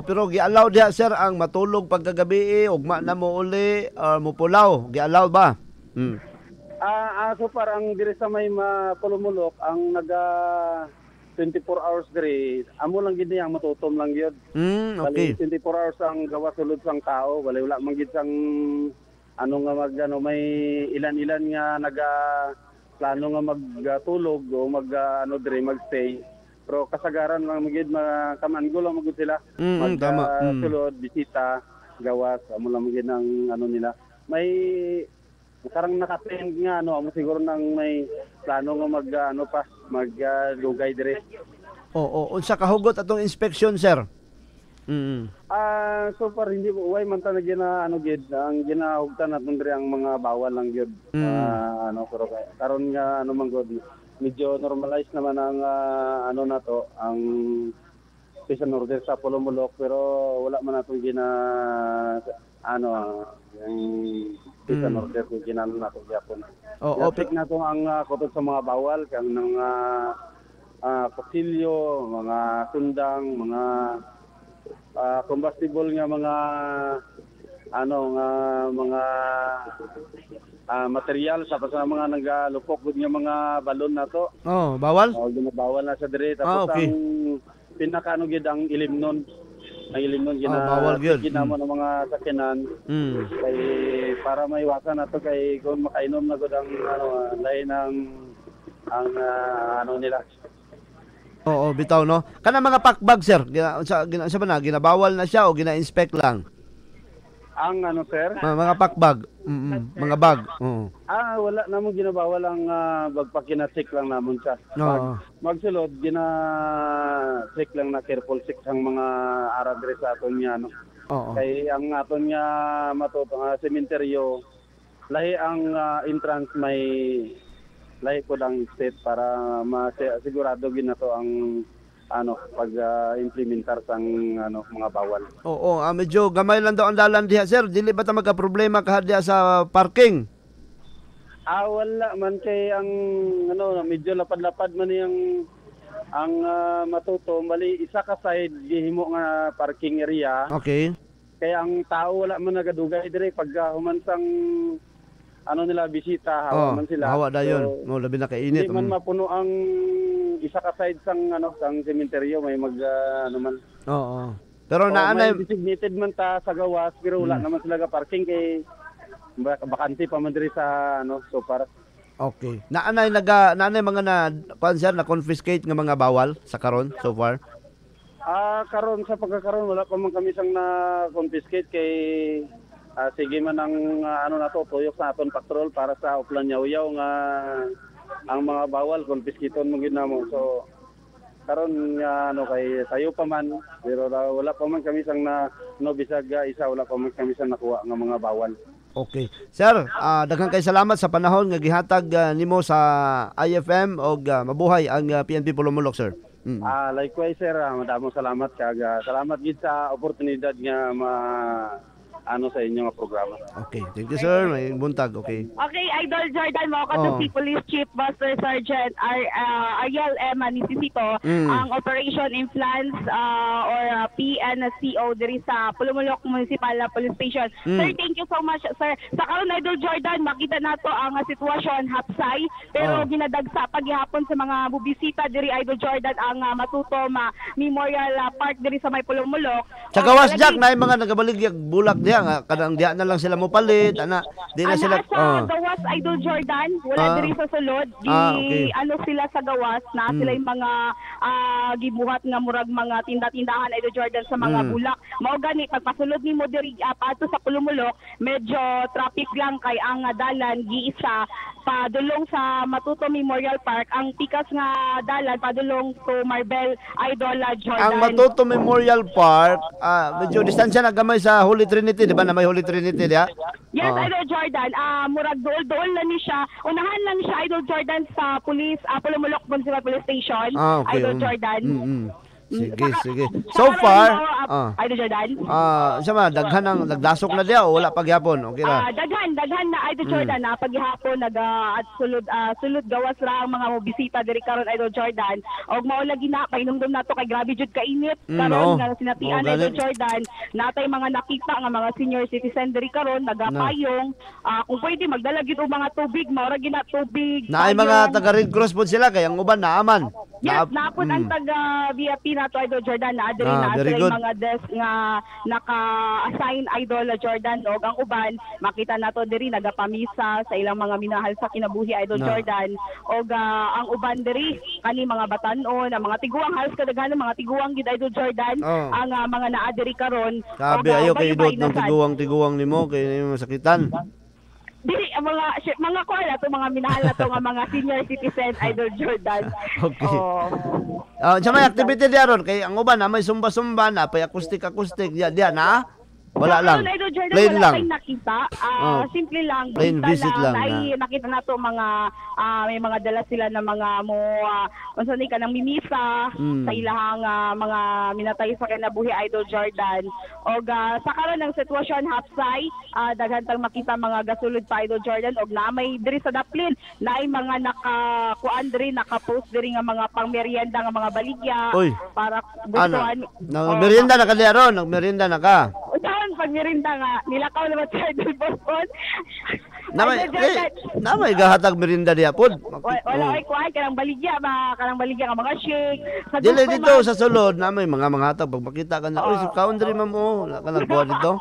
Pero gi-allow diha, sir, ang matulog pagkagabi ugma na mo uli mupulaw, gi-allow ba? So parang diri sa may Pulumulok ang naga 24 hours diri, amo lang gid ang Matutom lang gyud. Okay. 24 hours ang gawa sulod sang tao, wala man gid sang may ilan-ilan nga naga plano nga magtulog o diri magstay. Pero kasagaran lang magid kamango lang magud sila. Sulod bisita gawas, amo lang magid ang nila. May karang naka-trend nga amo siguro nang may plano nga maglugay dire. Unsa kahugot atong inspection, sir? So far hindi way man ta gid ang ginahugtan naton dire ang mga bawal lang gyud. Pero karon nga man gud medyo normalized naman ang nato ang special order sa Pulumulok, pero wala man natong yung special order kung ginano nato gyapon. Pick nato ang kutob sa mga bawal kang ng kutsilyo, mga tundang, mga combustible nga mga material sa mga nagalupok gud nga mga balon nato. Bawal? Ginabawal na sa dire, tapos ang pinaka gid ang ilimnon. Ang ilimnon ginamo ng mga sakyanan. Kay para maiwasan nato kay kung makainom na gud ang lain ang nila. Bitaw no. Kana mga packbag, sir, ginabawal na siya o gina-inspect lang? Ang sir? Mga packbag. Mga bag. Wala namang ginabawal ang bagpakina-check lang namon siya. Magsulod gina-check lang na careful check ang mga aradre sa aton nga Kay ang aton nga sementeryo lahi ang entrance may lahi ko lang state para masigurado ginato ang implementar sang mga bawal. Oo, medyo gamay lang daw ang dalan diha, sir. Dili ba ta magka-problema kahit diha sa parking? Wala man kay ang medyo lapad-lapad man ang Matuto, bali isa ka side gihimo nga parking area. Okay. Kaya ang tao wala man nagadugay dire pag humansang nila bisita, hawa man sila. Hawa dayon. So, labi na kainit. Hindi man mapuno ang isa ka side sang sang sementeryo, may man. Oo. Pero naanay designated man ta sa gawas, pero wala naman sila ga parking kay bakante pa man diri sa so para. Okay. Naanay mga na confiscate nga mga bawal sa karon so far? Karon sa pagkakaroon wala pa man kami sang na confiscate kay sige man ang tuyok sa aton patrol para sa uplan yaw-yaw nga ang mga bawal confiscaton mo ginamo. So karon kay tayo pa man pero wala pa man kami sang na bisag isa wala pa man kami sang nakuha nga mga bawal. Okay. Sir, daghang kay salamat sa panahon nga gihatag nimo sa IFM og mabuhay ang PNP Pulumulok, sir. Likewise, sir. Madamong salamat kag salamat gid sa oportunidad nga sa inyo nga programa. Okay. Thank you, sir. May buntag. Okay. Okay, Idol Jordan, mo ako si Police Chief Master Sergeant Ariel M. Anisisito, ang Operation Influence or PNCO diri sa Pulumulok Municipal Police Station. Sir, thank you so much, sir. Sa karon, Idol Jordan, makita nato ang sitwasyon hapsay, pero ginadagsa paghihapon sa mga bubisita diri, Idol Jordan, ang Matuto Memorial Park diri sa may Pulumulok. Sa gawas, Jack, na mga nagabalig bulak diha nga kadang diha na lang sila mo palit di na sila sa gawas, Idol Jordan, wala diri sa sulod okay. Sila sa gawas na sila yung mga gibuhat nga murag mga tinda-tindahan, Idol Jordan, sa mga bulak. Mao gani pagpasulod nimo diri ato sa Pulumulok, medyo traffic lang kay ang dalan giisa padulong sa Matuto Memorial Park, ang pikas nga dalan padulong to Marbel, Idol Jordan. Ang Matuto Memorial Park medyo distansya na gamay sa Holy Trinity, di ba na may Holy Trinity diya? Yes, Idol Jordan. Murag dool na ni siya. Unahan lang siya, Idol Jordan, sa Pulumulok Municipal Police Station. Okay. Idol Jordan. Sige. So far, Idol Jordan. daghan ang nagdasok na diya o wala pagyapon? Okay ra. Daghan na Idol Jordan na paghihapon at sulod gawas ra ang mga bisita diri karon, Idol Jordan. Og mao lagi na painumdum nato kay grabe jud kainit karon nga sinatian, Idol Jordan. Natay mga nakita nga mga senior citizen diri karon nagapayong kung pwede magdala gid og mga tubig, mao ra gina tubig. Naay mga taga Red Cross pod sila kay ang uban naaman. Yes, napon ang taga VIP nato, Idol Jordan, na adiri na sa mga desk nga naka-assign, Idol Jordan, og ang uban makita nato diri nagapamisa sa ilang mga minahal sa kinabuhi, Idol Jordan, og ang uban diri kani mga batan-on, ang mga tiguang halos kadaghan mga tiguang gid, Idol Jordan, ang mga naa diri karon. Sabi ayo kay idot ng tiguang nimo kay masakitan. Dili mga kuala to mga minahal na to nga mga senior citizen, Idol Jordan. Okay. Sa may activity diya ron kay ang uban na may sumba-sumba na pay acoustic diya na wala lang. Plain lang. Nakita. Simple lang. Plain visit lang. Ay nakita nato mga may mga dala sila na mga unsa ni kanang mimisa sa ilahang mga minatay sa kinabuhi, Idol Jordan. Og sa karon ng sitwasyon hapsay, daghan tang makita mga gasulod pa, Idol Jordan, og namay diri sa Daplin naay mga nakakuan diri, naka-post diri nga mga pangmeryenda nga mga baligya para gustuhan. Merienda na ka diya ron, nagmerienda na ka. Pagmerinda nga nilakaw naman sa Idol Boston. Namay gahatag merinda diya pod. Wala ay kuhay kanang baligya nga mga shake. Dili dito sa sulod namay mga hatag pag makita ka na sa country mo wala ka nagkuha dito.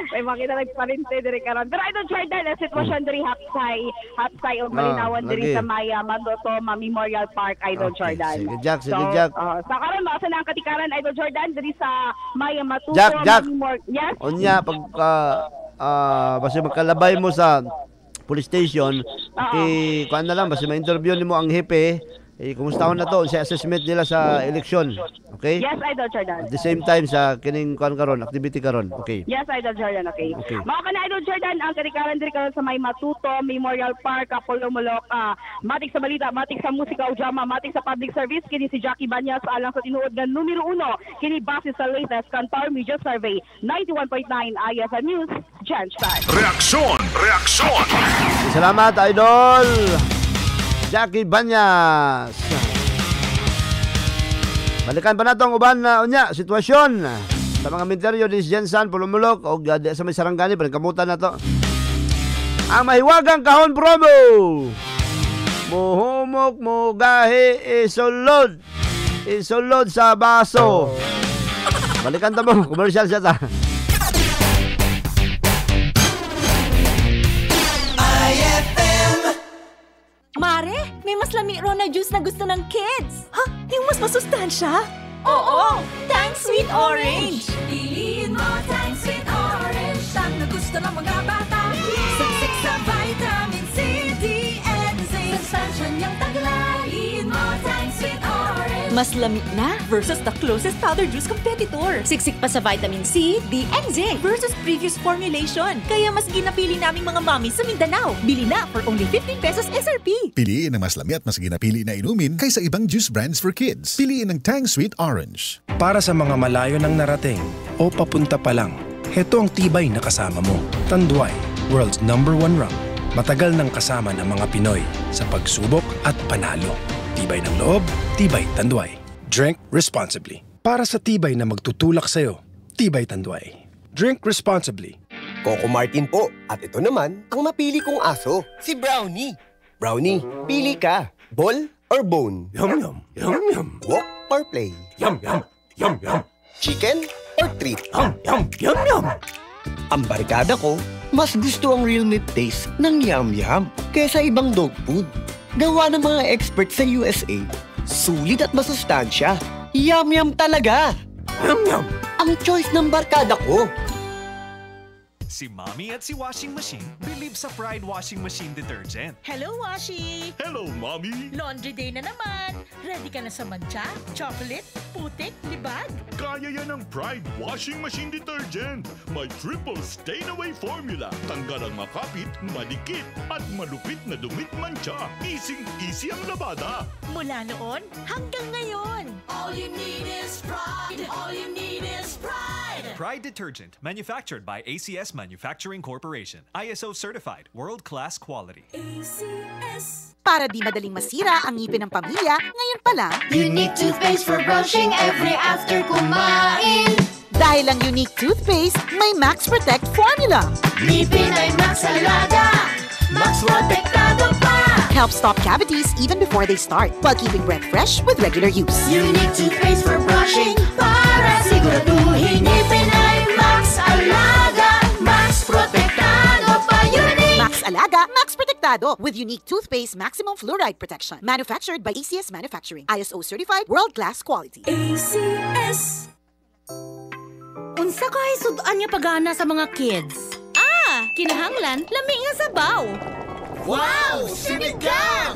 May makita nagparinte diri karon. Pero Idol Jordan, ang sitwasyon diri hapsay og malinawan diri sa Maya Matuto Memorial Park, Idol Jordan. Sige Jack. Sa karon mao sa nang katikaran, Idol Jordan, diri sa Maya Matuto Memorial. Yes. Unya pag basta magkalabay mo sa police station, kay kuan na lang basta ma-interview nimo ang hepe Kumustahan na to sa assessment nila sa eleksyon. Okay? Yes, Idol Jordan. At the same time sa kining karon, activity karon. Okay. Yes, Idol Jordan. Okay. Okay. Mga kana Idol Jordan, ang kalikaran diri karon sa may Matuto Memorial Park, Pulumulok, matik sa balita, matik sa musika o drama, matik sa public service kini si Jackie Banyas alang sa tinuod nga numero 1 kini base sa latest Kantar Media Survey 91.9 IFM News, Jan Star. Reaksyon! Salamat, Idol! Jackie Banyas. Balikan pa nato ang uban na sitwasyon sa mga menteryo ni Jensan, Pulumulok o sa may Sarangani, panikamutan na to. Ang mahiwagang kahon promo. Muhumok mo gahi isulod. Isulod sa baso. Balikan ta mo, commercial siya ta. Mare, may mas lami ron na juice na gusto ng kids. Ha? Yung mas masustansya? Oo! Tang Sweet Orange! Piliin mo Tang Sweet Orange. Tang na gusto ng mga bata. Siksik sa vitamin C, D, and Z. Sustansya niyang taglay. Piliin mo Tang Sweet Orange. Mas lami na versus the closest powder juice competitor. Siksik pa sa vitamin C, D, and Z versus previous formulation. Kaya mas ginapili naming mga mommy sa Mindanao. Bili na for only 15 pesos SRP. Piliin ang mas lami at mas ginapili na inumin kaysa ibang juice brands for kids. Piliin ang Tang Sweet Orange. Para sa mga malayo ng narating o papunta pa lang, heto ang tibay na kasama mo. Tanduay, world's #1 rum. Matagal nang kasama ng mga Pinoy sa pagsubok at panalo. Tibay ng loob, tibay Tanduay. Drink responsibly. Para sa tibay na magtutulak sa'yo, tibay Tanduay. Drink responsibly. Coco Martin po. At ito naman, ang mapili kong aso, si Brownie. Brownie, pili ka. Ball or bone? Yum yum, yum yum. Walk or play? Yum yum, yum yum. Chicken or treat? Yum yum, yum yum. Ang barkada ko, mas gusto ang real meat taste ng Yum Yum kaysa ibang dog food. Gawa ng mga experts sa USA, sulit at masustansya. Yum Yum talaga! Yum Yum! Ang choice ng barkada ko. Si Mommy at si Washing Machine believe sa Pride Washing Machine Detergent. Hello, Washi! Hello, Mommy! Laundry day na naman! Ready ka na sa mancha, chocolate, putik, libag? Kaya yan ang Pride Washing Machine Detergent. May triple stain-away formula. Tanggal ang makapit, madikit, at malupit na dumit mancha. Easy ang labada. Mula noon hanggang ngayon. All you need is pride. All you need is pride. Pride Detergent, manufactured by ACS Manufacturing Corporation. ISO certified, world-class quality. ACS. Para di madaling masira ang ngipin ng pamilya, ngayon pa lang, Unique toothpaste for brushing every after kumain. Dahil ang Unique toothpaste, may Max Protect formula. Ngipin ay Max Alaga. Max Protektado pa. Help stop cavities even before they start, while keeping breath fresh with regular use. Unique toothpaste for brushing para siguraduhin ngipin ay Max Alaga. Max Protektado pa. Unique. Max Alaga, Max Protektado with Unique toothpaste maximum fluoride protection. Manufactured by ACS Manufacturing. ISO certified, world-class quality. ACS. Unsa kay sudan niya pagana sa mga kids? Kinahanglan, lami nga sabaw. Wow! Sinigang!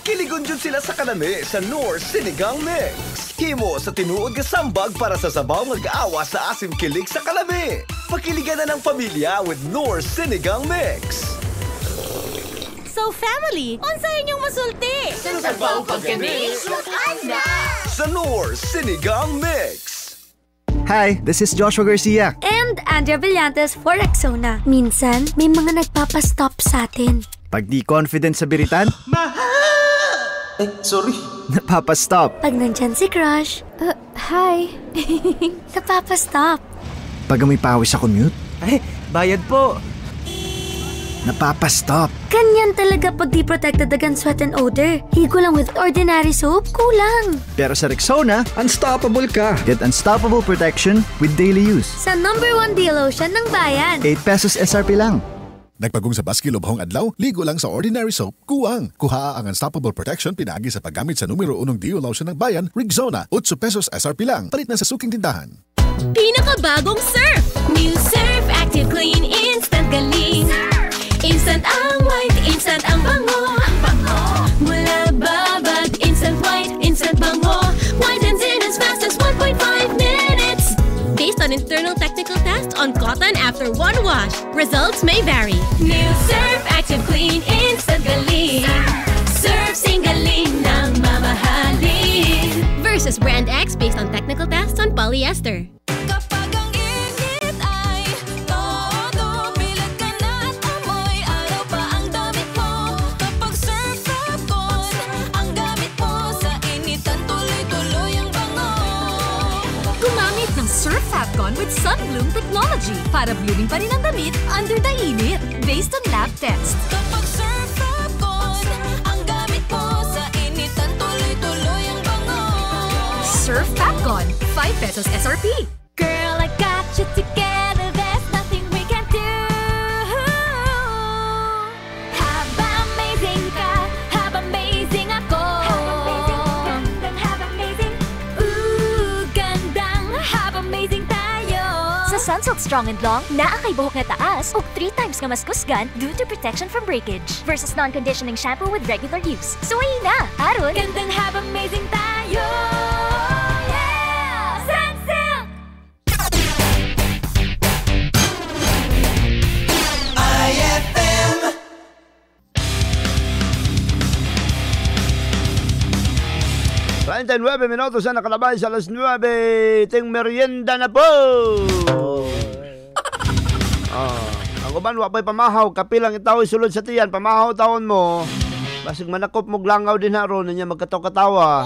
Kiligon dyan sila sa kanami sa Knorr Sinigang Mix. Himo sa tinuod nga sambag para sa sabaw mag-aawa sa asim kilig sa kalami. Pakiligan na ng pamilya with Knorr Sinigang Mix. So family, unsa inyong masulti? Sa sabaw pagkami, sudan na! Sa Knorr Sinigang Mix. Hi, this is Joshua Garcia. And Andrea Villantes for Rexona. Minsan, may mga nagpapastop sa atin. Pag di confident sa biritan, Sorry. napapastop. Pag nandyan si Crush, hi. Napapastop. Pag amoy pawis sa commute, bayad po. napapastop. Ganyan talaga pag di protected against sweat and odor. Higo lang with ordinary soap, kulang. Pero sa Rexona, unstoppable ka. Get unstoppable protection with daily use. Sa #1 D-Lotion ng bayan. 8 pesos SRP lang. Nagpagong sa baskil o bahong adlaw, ligo lang sa ordinary soap, kuwang. Kuha ang unstoppable protection pinagi sa paggamit sa numero 1 Dio Lotion ng bayan, Rexona. 8 pesos SRP lang. Palit na sa suking tindahan. Pinakabagong Surf! New Surf Active Clean Instant Galing. Instant ang white, instant ang bango. Mula babad, instant cotton after one wash. Results may vary. New Surf Active Clean Instant Galing. Surf Singaling ng mamahalin. Versus Brand X based on technical tests on polyester. Kapag ang init ay todo, pilit ka na at amoy araw pa ang damit mo. Kapag Surf Fabcon, ang gamit mo sa initan tuloy-tuloy ang bango. Gumamit ng Surf Fabcon with Sun Bloom technology para blooming pa rin ang damit under the init based on lab tests. Kapag Surf Fabcon, ang gamit mo sa initan tuloy-tuloy ang bango. Surf Fabcon, 5 pesos SRP. Girl, I got you together, there's nothing we can do. Haba amazing ka, haba amazing ako. Haba amazing, ooh, gandang, haba amazing tayo. Sa Sunsilk Strong and Long, naa kay buhok nga taas ug 3 times nga mas kusgan due to protection from breakage versus non-conditioning shampoo with regular use. So ayun na, aron Gandang haba amazing tayo. Yeah! Sunsilk! IFM. Sa 9 minutos na nakalabay sa alas 9, ting merienda na po. Ang uban wa pa'y pamahaw, kapilang itaw sulod sa tiyan, pamahaw taon mo. Basig manakop mo glangaw din haron niya magkataw-katawa.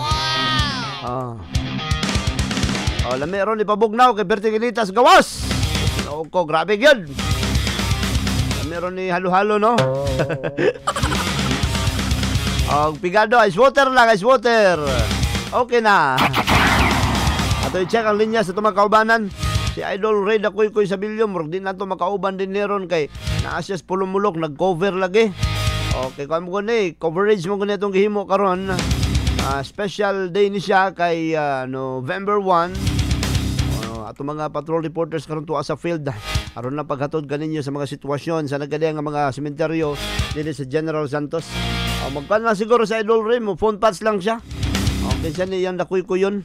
Lami ron ipabugnaw kay Bertiginitas gawas. Ko grabe gyud. Lami ron ni halo-halo no. Pigado ice water lang, ice water. Okay na. Ato i-check ang linya sa itong mga kaubanan. Si Idol Ray Dakoy-Koy sa Bilyom. Murag din na ito makauban din niron kay naasas pulumulok. Nag-cover lagi. Okay, kung mo gani, coverage mo gani itong gihimo karon. Special day ni siya kay November 1. Ato mga patrol reporters karon tuwa sa field. Aron lang paghatod ganinyo sa mga sitwasyon sa nagadi nga mga sementeryo dili sa General Santos. Magkan lang siguro sa Idol Ray mo, phone patch lang siya. Okay, siya niyang Dakoy-Koy yun.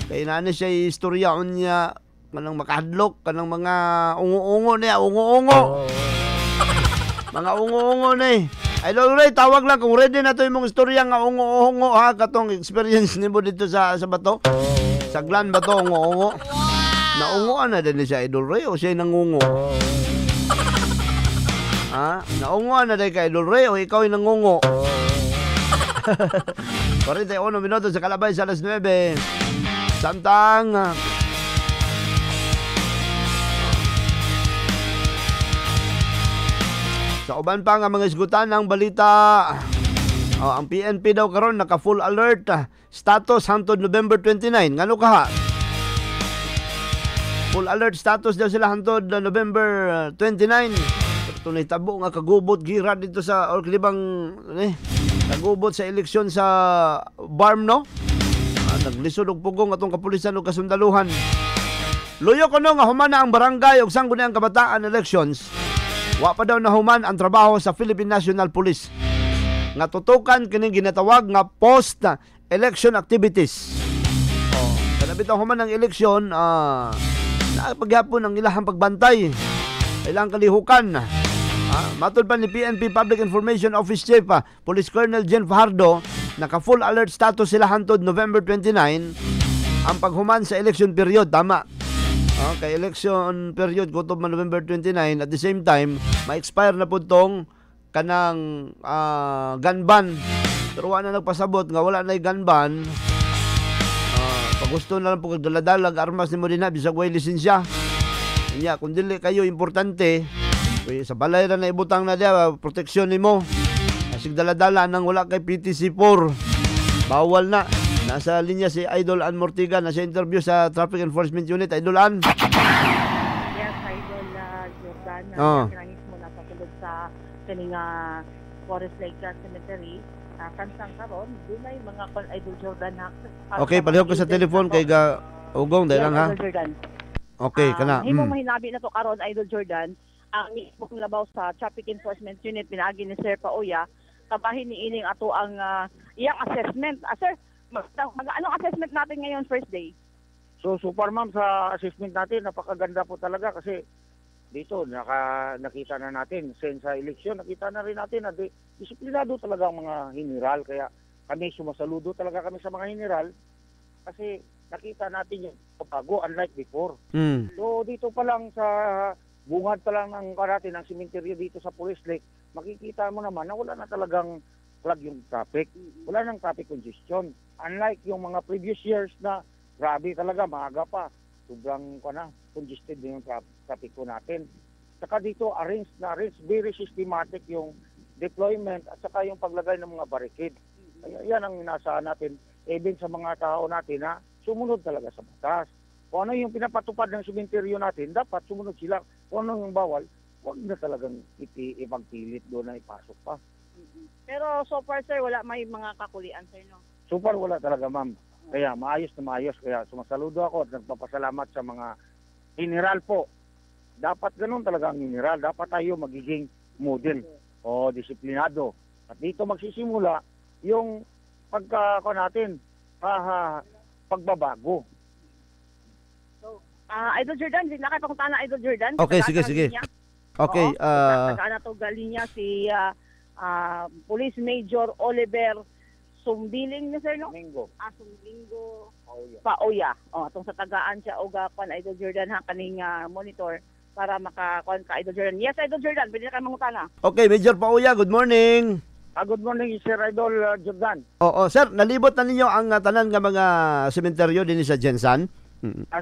Kaya naano siya istoryaon niya kanang makahadlok, kanang mga ungo-ungo niya, ungo-ungo. Mga ungo-ungo na eh. Idol Ray, tawag lang kung ready na to yung mga istorya nga ungo-ungo ha, katong experience ni mo dito sa bato. Sa Glan ba to, ungo-ungo? Naungoan na din siya, Idol Ray, o siya nangungo? Naungoan na din ka, Idol Ray, o ikaw yung nangungo? 41 minutos sa kalabay sa alas 9. Samtang sa uban pa nga mga isgutan ng balita, ang PNP daw karon naka full alert status hangtod November 29. Ngano ka ha? Full alert status daw sila hangtod November 29. Tunay tabo nga kagubot gira dito sa or libang kagubot sa eleksyon sa BARM no. Naglisod og pugong atong kapulisan ug kasundaluhan. Luyo kuno nga human na ang barangay ug sangguni ang kabataan elections. Wa pa daw nahuman ang trabaho sa Philippine National Police nga tutukan kining ginatawag nga post election activities. Kada bitaw human ang eleksyon paghapon ang ilahang pagbantay. Ilang kalihukan. Matod pa ni PNP Public Information Office Chief Police Colonel Jen Fajardo, naka full alert status sila hangtod November 29 ang paghuman sa election period. Tama. Kay election period kutob man November 29, at the same time ma-expire na pud tong kanang gun ban. Pero wala na nagpasabot nga wala na gun ban. Pag gusto na lang po dala-dala armas nimo din bisag way lisensya. Nya kung dili kayo importante, sa balay na ibutang na dia proteksyon nimo. Asig dala-dala nang wala kay PTC4. Bawal na. Nasa linya si Idol Ann Mortiga na sa interview sa Traffic Enforcement Unit. Idol Ann. Yes, Idol Jordan. Kinangis mo na patulog sa kaning Forest Lake Cemetery. Kansang karon, dunay mga Idol Jordan na. Okay, palihog ko sa telephone kay Ugong dahil lang ha. Idol Jordan. Okay, kana. Himong mahinabi na to karon, Idol Jordan. Ang mismong labaw sa Traffic Enforcement Unit pinaagi ni Sir Pauya, kabahin ni ining ato ang iyang assessment. Sir, anong assessment natin ngayon first day? So far ma'am sa assessment natin napakaganda po talaga kasi dito nakita na natin sa eleksyon, nakita na rin natin na disiplinado talaga ang mga general, kaya kami sumasaludo talaga kami sa mga general kasi nakita natin yung pagbago unlike before. So dito pa lang sa bungad pa lang ng karate ng sementeryo dito sa Police Lake, makikita mo naman na wala na talagang clog yung traffic. Wala nang traffic congestion. Unlike yung mga previous years na grabe talaga, maaga pa. Sobrang congested din yung traffic ko natin. Saka dito, arrange, very systematic yung deployment at saka yung paglagay ng mga barricade. Yan ang inaasahan natin, even sa mga tao natin na sumunod talaga sa batas. Kung ano yung pinapatupad ng sementeryo natin, dapat sumunod sila. Kung ano yung bawal, huwag na talagang ipagpilit doon na ipasok pa. Pero so far, sir, wala may mga kakulian, sir, no? So far, wala talaga, ma'am. Kaya maayos na maayos. Kaya sumasaludo ako at nagpapasalamat sa mga general po. Dapat ganun talaga ang general. Dapat tayo magiging model o disiplinado. At dito magsisimula yung natin, pagbabago. So, Idol Jordan, nakipagpunta na Idol Jordan. Okay, sige. Okay. Tagaan na to Galinya si Police Major Oliver Sumbiling ni sir, no? Sumbingo. Sumbingo Paoya. Itong sa tagaan siya o gapan, Idol Jordan, ha, kaning monitor para makakuan ka, Idol Jordan. Yes, Idol Jordan, pwede na kayo mangutana. Okay, Major Paoya, good morning. Good morning, Sir Idol Jordan. Oo, sir, nalibot na ninyo ang tanan nga mga sementeryo din sa Jensan?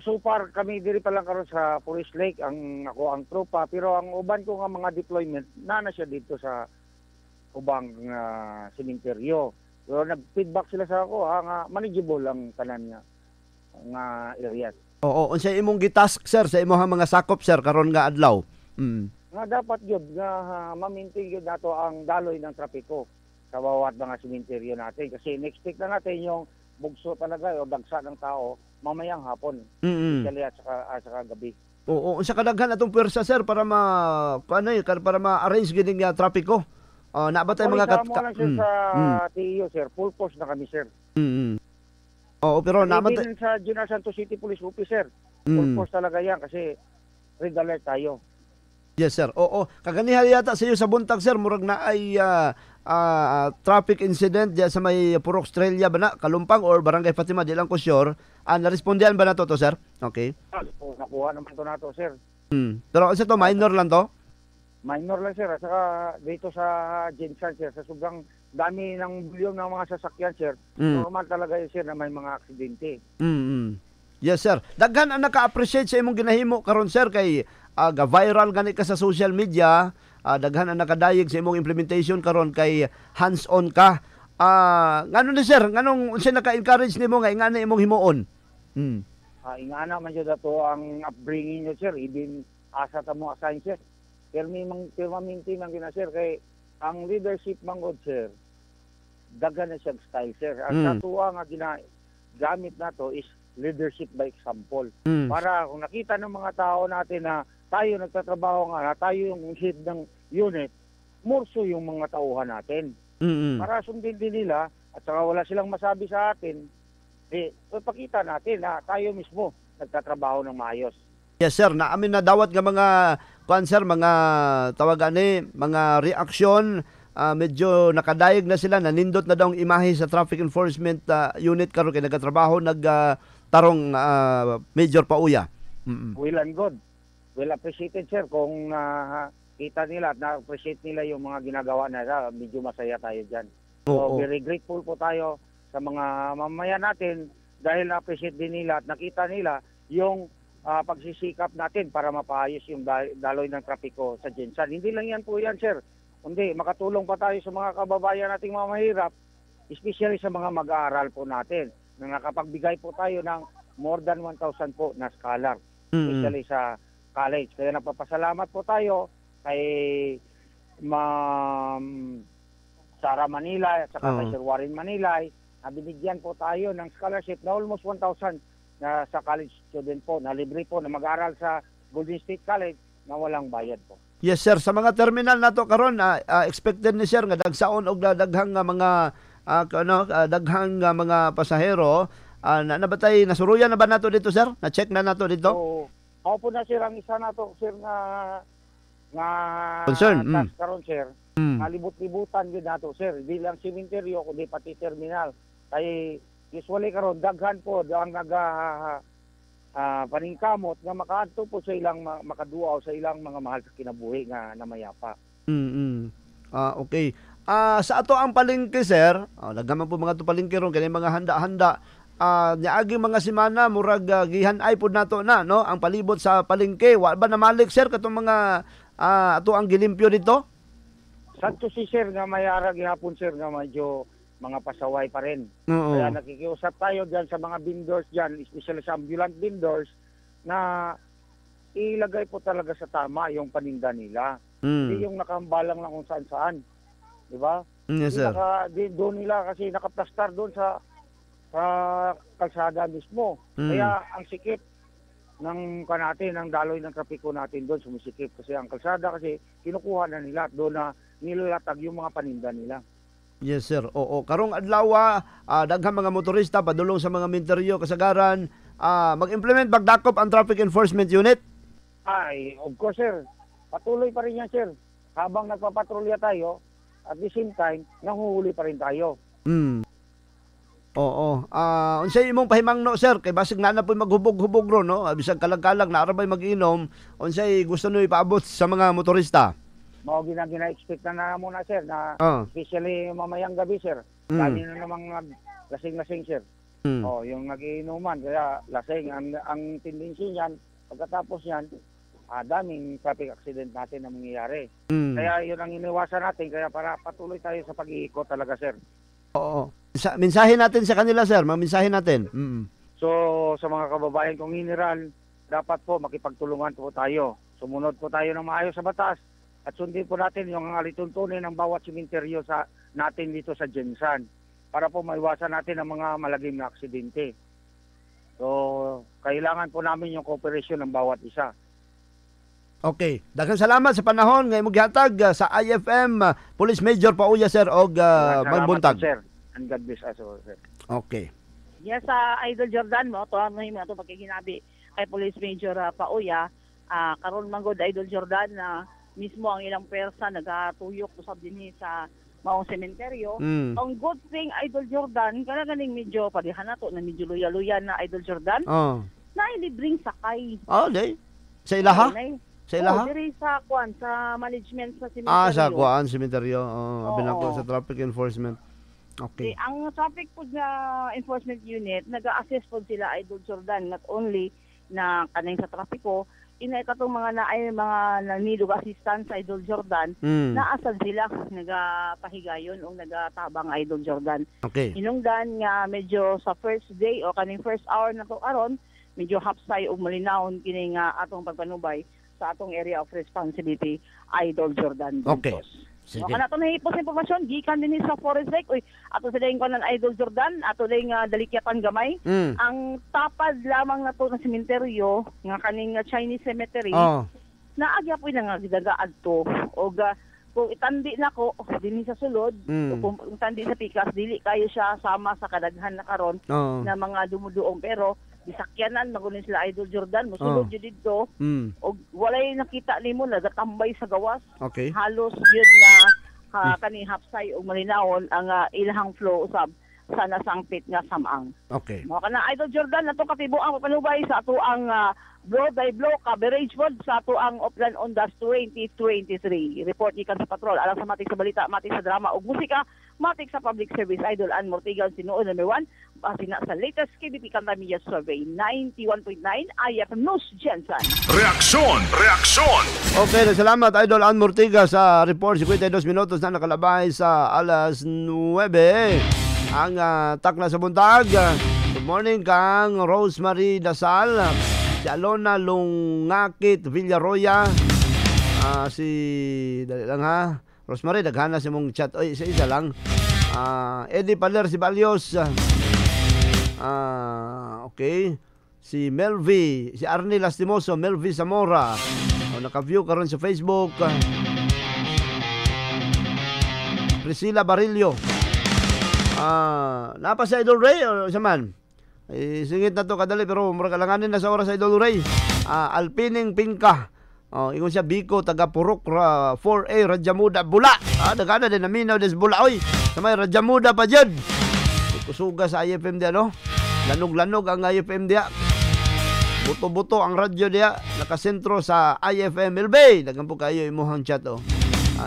So far, kami diri pa lang karon sa Police Lake, ang tropa, pero ang uban ko nga mga deployment, na siya dito sa ubang sementeryo. So, nag-feedback sila sa ako, nga manageable ang tanan nga areas. Oo, unsay imong gitask, sir, sa imong mga sakop, sir, karon nga adlaw? Nga dapat yun, nga mamintig yun nato ang daloy ng trapiko sa bawat mga sementeryo natin. Kasi next week na natin yung bugso talaga o dagsa ng tao mamayang hapon. Especially at saka gabi. Oo, unsa kadaghan atong pwersa, sir, para para ma-arrange gining trapiko? Nabatay mga lang sir sa TIO, sir. Full force na kami, sir. Oo, pero nabatay sa General Santos City Police Officer. Full force talaga yan kasi red alert tayo. Yes, sir. Oo, kaganihan yata sa iyo sa buntag, sir, murag na ay traffic incident diya sa may Purok Australia ba na, Kalumpang or Barangay Fatima, di lang ko sure. Narespondihan ba na to, sir? Okay. Nakuha naman to nato, sir. Pero kasi to minor lang to? Minor lang, sir. At saka dito sa Jensan, sir, sa sobrang dami ng bilyong ng mga sasakyan, sir, normal talaga yun, sir, na may mga aksidente. Yes, sir. Daghan ang naka-appreciate sa imong ginahimo karon, sir, kay viral gani ka sa social media. Daghan ang nakadayeg sa imong implementation karon kay hands-on ka. Ngano ni, sir? Nganong unsay naka-encourage nimo nga ingana imong himuon? Ingana man jud ato ang upbringing nyo, sir. Even asa ta mo assign, sir. Permanente man gina, sir, kay ang leadership mangod, sir, daghan na siyang style, sir. Ang katuwa nga ginagamit nato is leadership by example. Para kung nakita ng mga tao natin na tayo nagtatrabaho nga, tayo yung head ng unit, murso yung mga tauhan natin. Para sundin din nila at saka wala silang masabi sa atin, pakita natin na tayo mismo nagtatrabaho ng maayos. Yes, sir. Naamin na dawat nga mga sir, mga mga reaksyon, medyo nakadayeg na sila, nanindot na daw ang imahe sa traffic enforcement unit karon kay nagatrabaho tarong Major Paoya. Well and good. Well appreciated, sir, kung kita nila at na-appreciate nila yung mga ginagawa nila, medyo masaya tayo dyan. So very grateful po tayo sa mga mamamayan natin dahil na-appreciate din nila at nakita nila yung pagsisikap natin para mapaayos yung daloy ng trapiko sa Jensan. Hindi lang yan po yan, sir. Kundi makatulong pa tayo sa mga kababayan nating mga mahirap, especially sa mga mag-aaral po natin. Na nakapagbigay po tayo ng more than 1,000 po na scholar, especially sa college. Kaya nagpapasalamat po tayo kay Ma'am Sara Manila at saka kay Sir Warren Manilay na binigyan po tayo ng scholarship na almost 1,000 na sa college student po, na libre po na mag-aral sa Golden State College na walang bayad po. Yes, sir. Sa mga terminal nato karon, expected ni sir nga dagsaon og daghang mga daghang mga pasahero. Nabatay nasuruyan na ba nato dito, sir? Na-check na nato dito? Ako po na sir, ang isa na to, sir, nga concern. karon sir, libut-libutan yun nato, sir. Di lang simenteryo, kundi pati terminal. Kaya usually karon daghan po, ang paningkamot nga makaadto po sa ilang makaduaw sa ilang mga mahal sa kinabuhi nga namayapa. Okay. Sa ato ang palengke, sir, nagaman po mga to palengke ron, kaya mga handa-handa, niagi mga semana, murag gihan-ay po nato na, no? Ang palibot sa palengke. Wa ba namalik, sir, katong mga ato ang gilimpyo dito? Santo si sir nga may ara gihapon, sir, nga medyo mga pasaway pa rin. Kaya nakikiusap tayo dyan sa mga vendors dyan, especially sa ambulant vendors, na ilagay po talaga sa tama yung paninda nila. Hindi yung nakambalang lang kung saan-saan. Diba? Yes, sir. Doon nila kasi nakaplastar doon sa kalsada mismo. Kaya ang sikip ng ng daloy ng trapiko natin doon sumisikip kasi ang kalsada kasi kinukuha na nila doon na nilalatag yung mga paninda nila. Yes, sir. Oo. Karong adlaw, daghang mga motorista padulong sa mga minteryo kasagaran mag-implement pagdakop ang traffic enforcement unit. Ay, of course, sir. Patuloy pa rin yan, sir. Habang nagpapatrolya tayo, at the same time, nahuhuli pa rin tayo. Oo. Unsay imong pahimangno, sir? Kay basig na po maghubog-hubog ro, no? Bisag kalag-kalag na arabay mag-inom, unsay gusto niyo ipaabot sa mga motorista? Mao gina-expect na muna, sir, na especially mamayang gabi, sir. Dami na namang lasing-lasing, sir. Yung nagiinuman, kaya lasing. Ang tendency niyan, pagkatapos niyan, daming traffic accident natin na mangyayari. Kaya yun ang iniwasan natin, kaya para patuloy tayo sa pag-iikot talaga, sir. Oo. Mensahe natin sa kanila, sir. Mensahe natin. So, sa mga kababayan kong general, dapat po makipagtulungan po tayo. Sumunod po tayo ng maayos sa batas at sundin po natin yung alituntunin ng bawat simenteryo natin dito sa Jensan para po maiwasan natin ang mga malagim na aksidente. So, kailangan po namin yung cooperation ng bawat isa. Okay. Daghang salamat sa panahon nga imong gihatag sa IFM Police Major Pauya, sir, og magbuntag. Sir. And God bless us all, sir. Okay. Yes, Idol Jordan mo, to ano yung ito pagkikinabi kay Police Major Pauya, karon manggod Idol Jordan na mismo ang ilang persa nagatuyok usab dinhi sa maong sementeryo. Ang good thing, Idol Jordan, ganing medyo padihan nato na medyo luya-luya na Idol Jordan. Na ilibring sakay. Day. Sa ilaha? Sa ilaha? Diri sa kuan sa management sa sementeryo. Sa kuan sementeryo. Binako sa traffic enforcement. Okay. Ang traffic po na enforcement unit, nag-a-assist po sila Idol Jordan, not only na kaning sa trapiko, inay katong mga nanidog assistance sa Idol Jordan, naasad sila, nagapahigayon o nagatabang Idol Jordan. Okay. Inungdan nga medyo sa first day o kaning first hour na to aron, medyo hapsay o malinawon kini nga atong pagpanubay sa atong area of responsibility, Idol Jordan. Okay. Sige. Kana to nahipos impormasyon gikan dinhi sa Forest Lake. Ato sa daing kanan Idol Jordan, ato daing dalikyatan gamay. Ang tapad lamang nato ng sementeryo nga kaning Chinese cemetery. Naagya po nga gidagaad to og kung itandi nako dinhi sa sulod, kung itandi sa pikas dili kayo siya sama sa kadaghan na karon na mga dumuduong, pero bisakyanan magunin sila Idol Jordan mosulod jud didto og walay nakita nimo nagatambay sa gawas. Okay. Halos gyud na kani hapsay og malinawon ang ilahang flow usab sa nasangpit nga samang. Okay. Mo kana Idol Jordan nato katibuang papanubay sa ato ang blow by blow coverage pod sa ato ang Upland Ondas 2023. Report ikan sa patrol alang sa matik sa balita, matik sa drama ug musika, matik sa public service. Idol Ann Mortigal sinuod number 1 sina sa latest KBP Kanta Media Survey 91.9 IFM News Jensen. Reaksyon! Okay, salamat Idol Ann Mortiga sa report. 52 minutos na nakalabay sa alas 9. Ang takna sa buntag. Good morning kang Rosemary Dasal, si Alona Lungakit Villaroya, si dali lang ha Rosemary, daghana si mong chat. Oy, isa lang. Eddie Paler si Balios. Okay. Si Melvi, si Arnie Lastimoso, Melvi Zamora. Naka-view karon sa Facebook. Priscilla Barillo. Napa sa Idol Ray o sa man? Singit na to kadali pero mura kalanganin na sa oras Idol Ray. Alpining Pingka. Ingon siya Biko taga Purok 4A Radyamuda Bula. Dagana din naminaw des Bula oy. Sa may Radyamuda pa jud. Kusuga sa IFM dia no. Lanog-lanog ang IFM dia. Buto-buto ang radyo dia. Nakasentro sa IFM Milbay. Dagan po kayo imuhang chat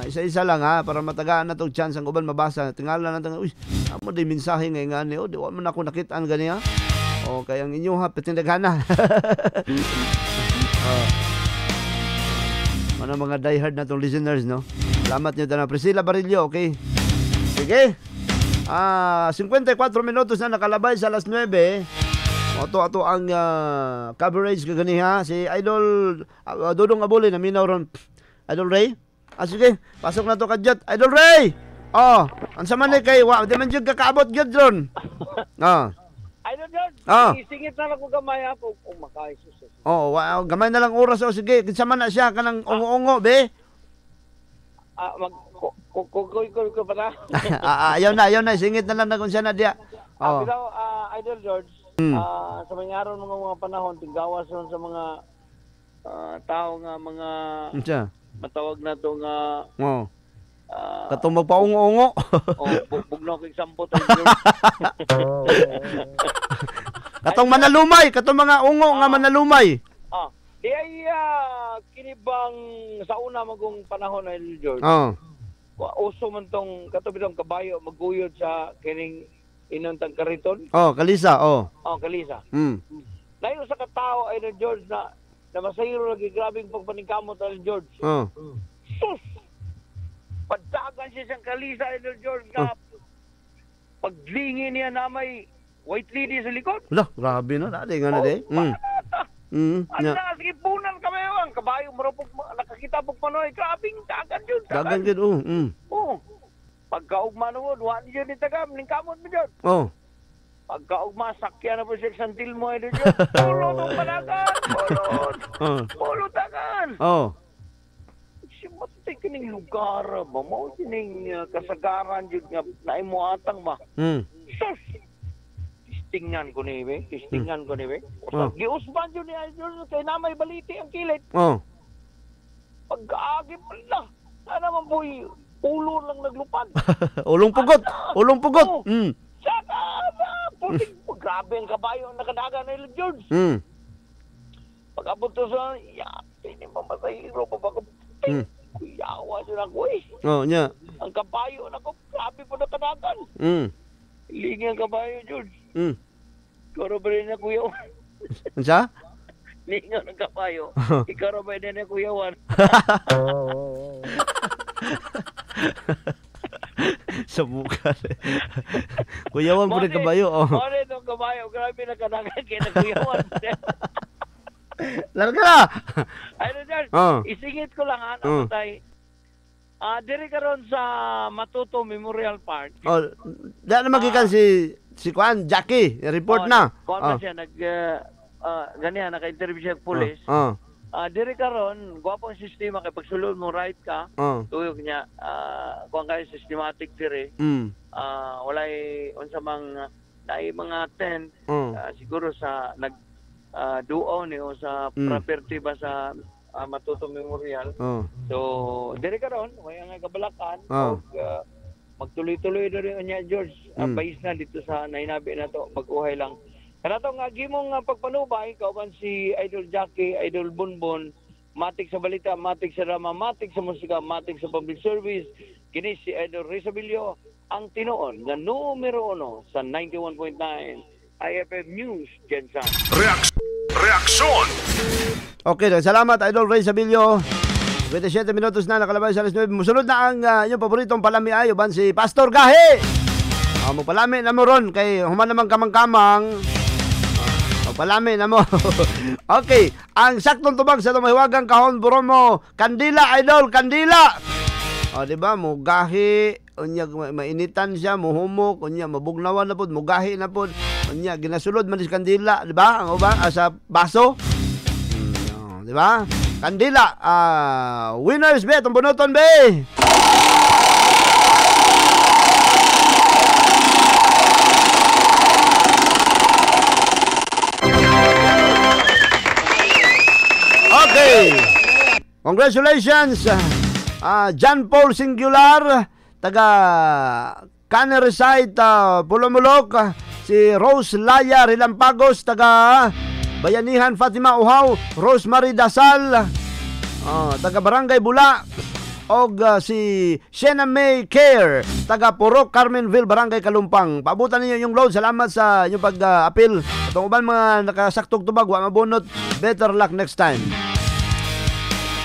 Isa-isa lang para matagaan na tong chance ang uban mabasa. Tingala na uy, amo di mensahe ngay ngani di wa man ako nakitaan gani kay ang inyo petindagana. Ano mga diehard na tong listeners no. Salamat niyo tanan Priscilla Barillo, okay. Sige. 54 minutos na nakalabay sa alas 9. Ato ang coverage kagani si Idol Dodong Abuli na minaw ron. Idol Ray. Sige, pasok na to kadyat. Idol Ray. Ansa man kay wa di man jud kakaabot gyud ron. Idol John. Singit na lang ko gamay ako kung makaisus. Gamay na lang oras sige. Kinsa man na siya kanang ungo-ungo be. Ko pa na. Ayaw na singit na lang na kung siya na dia. Pero Idol George, sa mga mga panahon tinggawas ron sa mga tao nga mga matawag na to nga katong magpaungo-ungo. Bugnaw kay sampot. Katong manalumay, katong mga ungo nga manalumay. Di ay kinibang sa una magong panahon na George. Uso man tong katubidong kabayo maguyod sa kining inantang kariton. Kalisa, kalisa. Layo sa katao ay George na masayro lagi grabing pagpaningkamot ay George. Sus! Padagan siya siyang kalisa ay George nga paglingi niya na may white lady sa likod. Grabe na. Dati nga na di. Sige, punan kami ang kabayo marupok nakakita pag manoy. Grabing dagan yun. Dagan yun, Pagkaugma naman, wala niyo ni tagam, ningkamot mo dyan. Pagkaugma, sakya na po siya santil mo ay dyan. Pulot ang panagan! Pulot tagan! Simatay ka ng lugar ba? Mao kining kasagaran dyan nga naimuatang ba? Sus! Tistingan ko ni Ibe. Giusban dyan niya kay namay baliti ang kilit. Pagkaagi pa lang. Sana man po ulo lang naglupad. Ulong pugot. Saka puting grabe ang kabayo ang nakadaga na ilang George. Pag-abot to sa hindi mamasahiro pa ba ko. Kuyawa dyan ako ang kabayo na ko grabe po nakadagan. Lingi ang kabayo George. Karo ba rin na kuyawan? Ansa? Lingi ang kabayo. Ikaro ba rin na kuyawan? Sa mukha. Kuyawan po rin kabayo. Mare itong kabayo. Grabe na kanagan kaya na kuyawan. Larga na! Ayun dyan. Isingit ko lang tayo. Diri ka ron sa Matuto Memorial Park. Dahil na magikan si Kuan, Jackie. Report na. Kuan na siya. Ganyan, naka-interview siya police. Diri karon gwapong sistema kay pagsulod mo right ka tuyog niya kuan kay systematic diri walay unsa mang naay mga tent siguro sa nag duo ni o sa property ba sa Matuto Memorial so diri karon may nga kabalakan og magtuloy-tuloy diri niya George base na dito sa nainabi na to pag-uhay lang. Kanato nga gimong pagpanubay kauban si Idol Jackie, Idol Bonbon, matik sa balita, matik sa drama, matik sa musika, matik sa public service. Kini si Idol Rizabilio ang tinuon nga numero 1 sa 91.9 IFM News Gensan. Reaksyon. Okay, salamat Idol Rizabilio. 27 minutos na nakalabay sa alas 9. Musunod na ang inyong paboritong palami ay uban si Pastor Gahi. Magpalami na mo ron kay human naman kamang-kamang. Palami na mo. Okay, ang saktong tubag sa tumahiwagang kahon Boromo, Kandila Idol, Kandila. Di ba, mugahi, unya mainitan siya, muhumok, unya mabugnawan na pod, mugahi na pod. Unya ginasulod man is Kandila, di ba? Ang uban sa baso. Di ba? Kandila, winners be, itong bunuton be. Congratulations, John Paul Singular, taga Caneresite, Pulumulok. Si Rose Laya Rilampagos, taga Bayanihan Fatima Uhaw. Rosemary Dasal, taga Barangay Bula. Og si Shena May Care, taga Purok Carmenville, Barangay Kalumpang. Paabutan ninyo yung load. Salamat sa inyong pag-appeal. Itong uban mga nakasaktog tubag, wa mabunot. Better luck next time.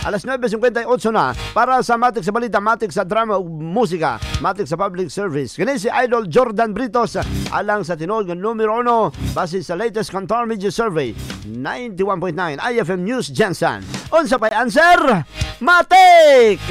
Alas 9:58 na para sa Matik sa Balita, Matik sa Drama ug Musika, Matik sa Public Service. Kini si Idol Jordan Britos alang sa tinuod nga numero 1 base sa latest Kantar Media Survey 91.9 IFM News Jensen. Unsa pay answer? Matik!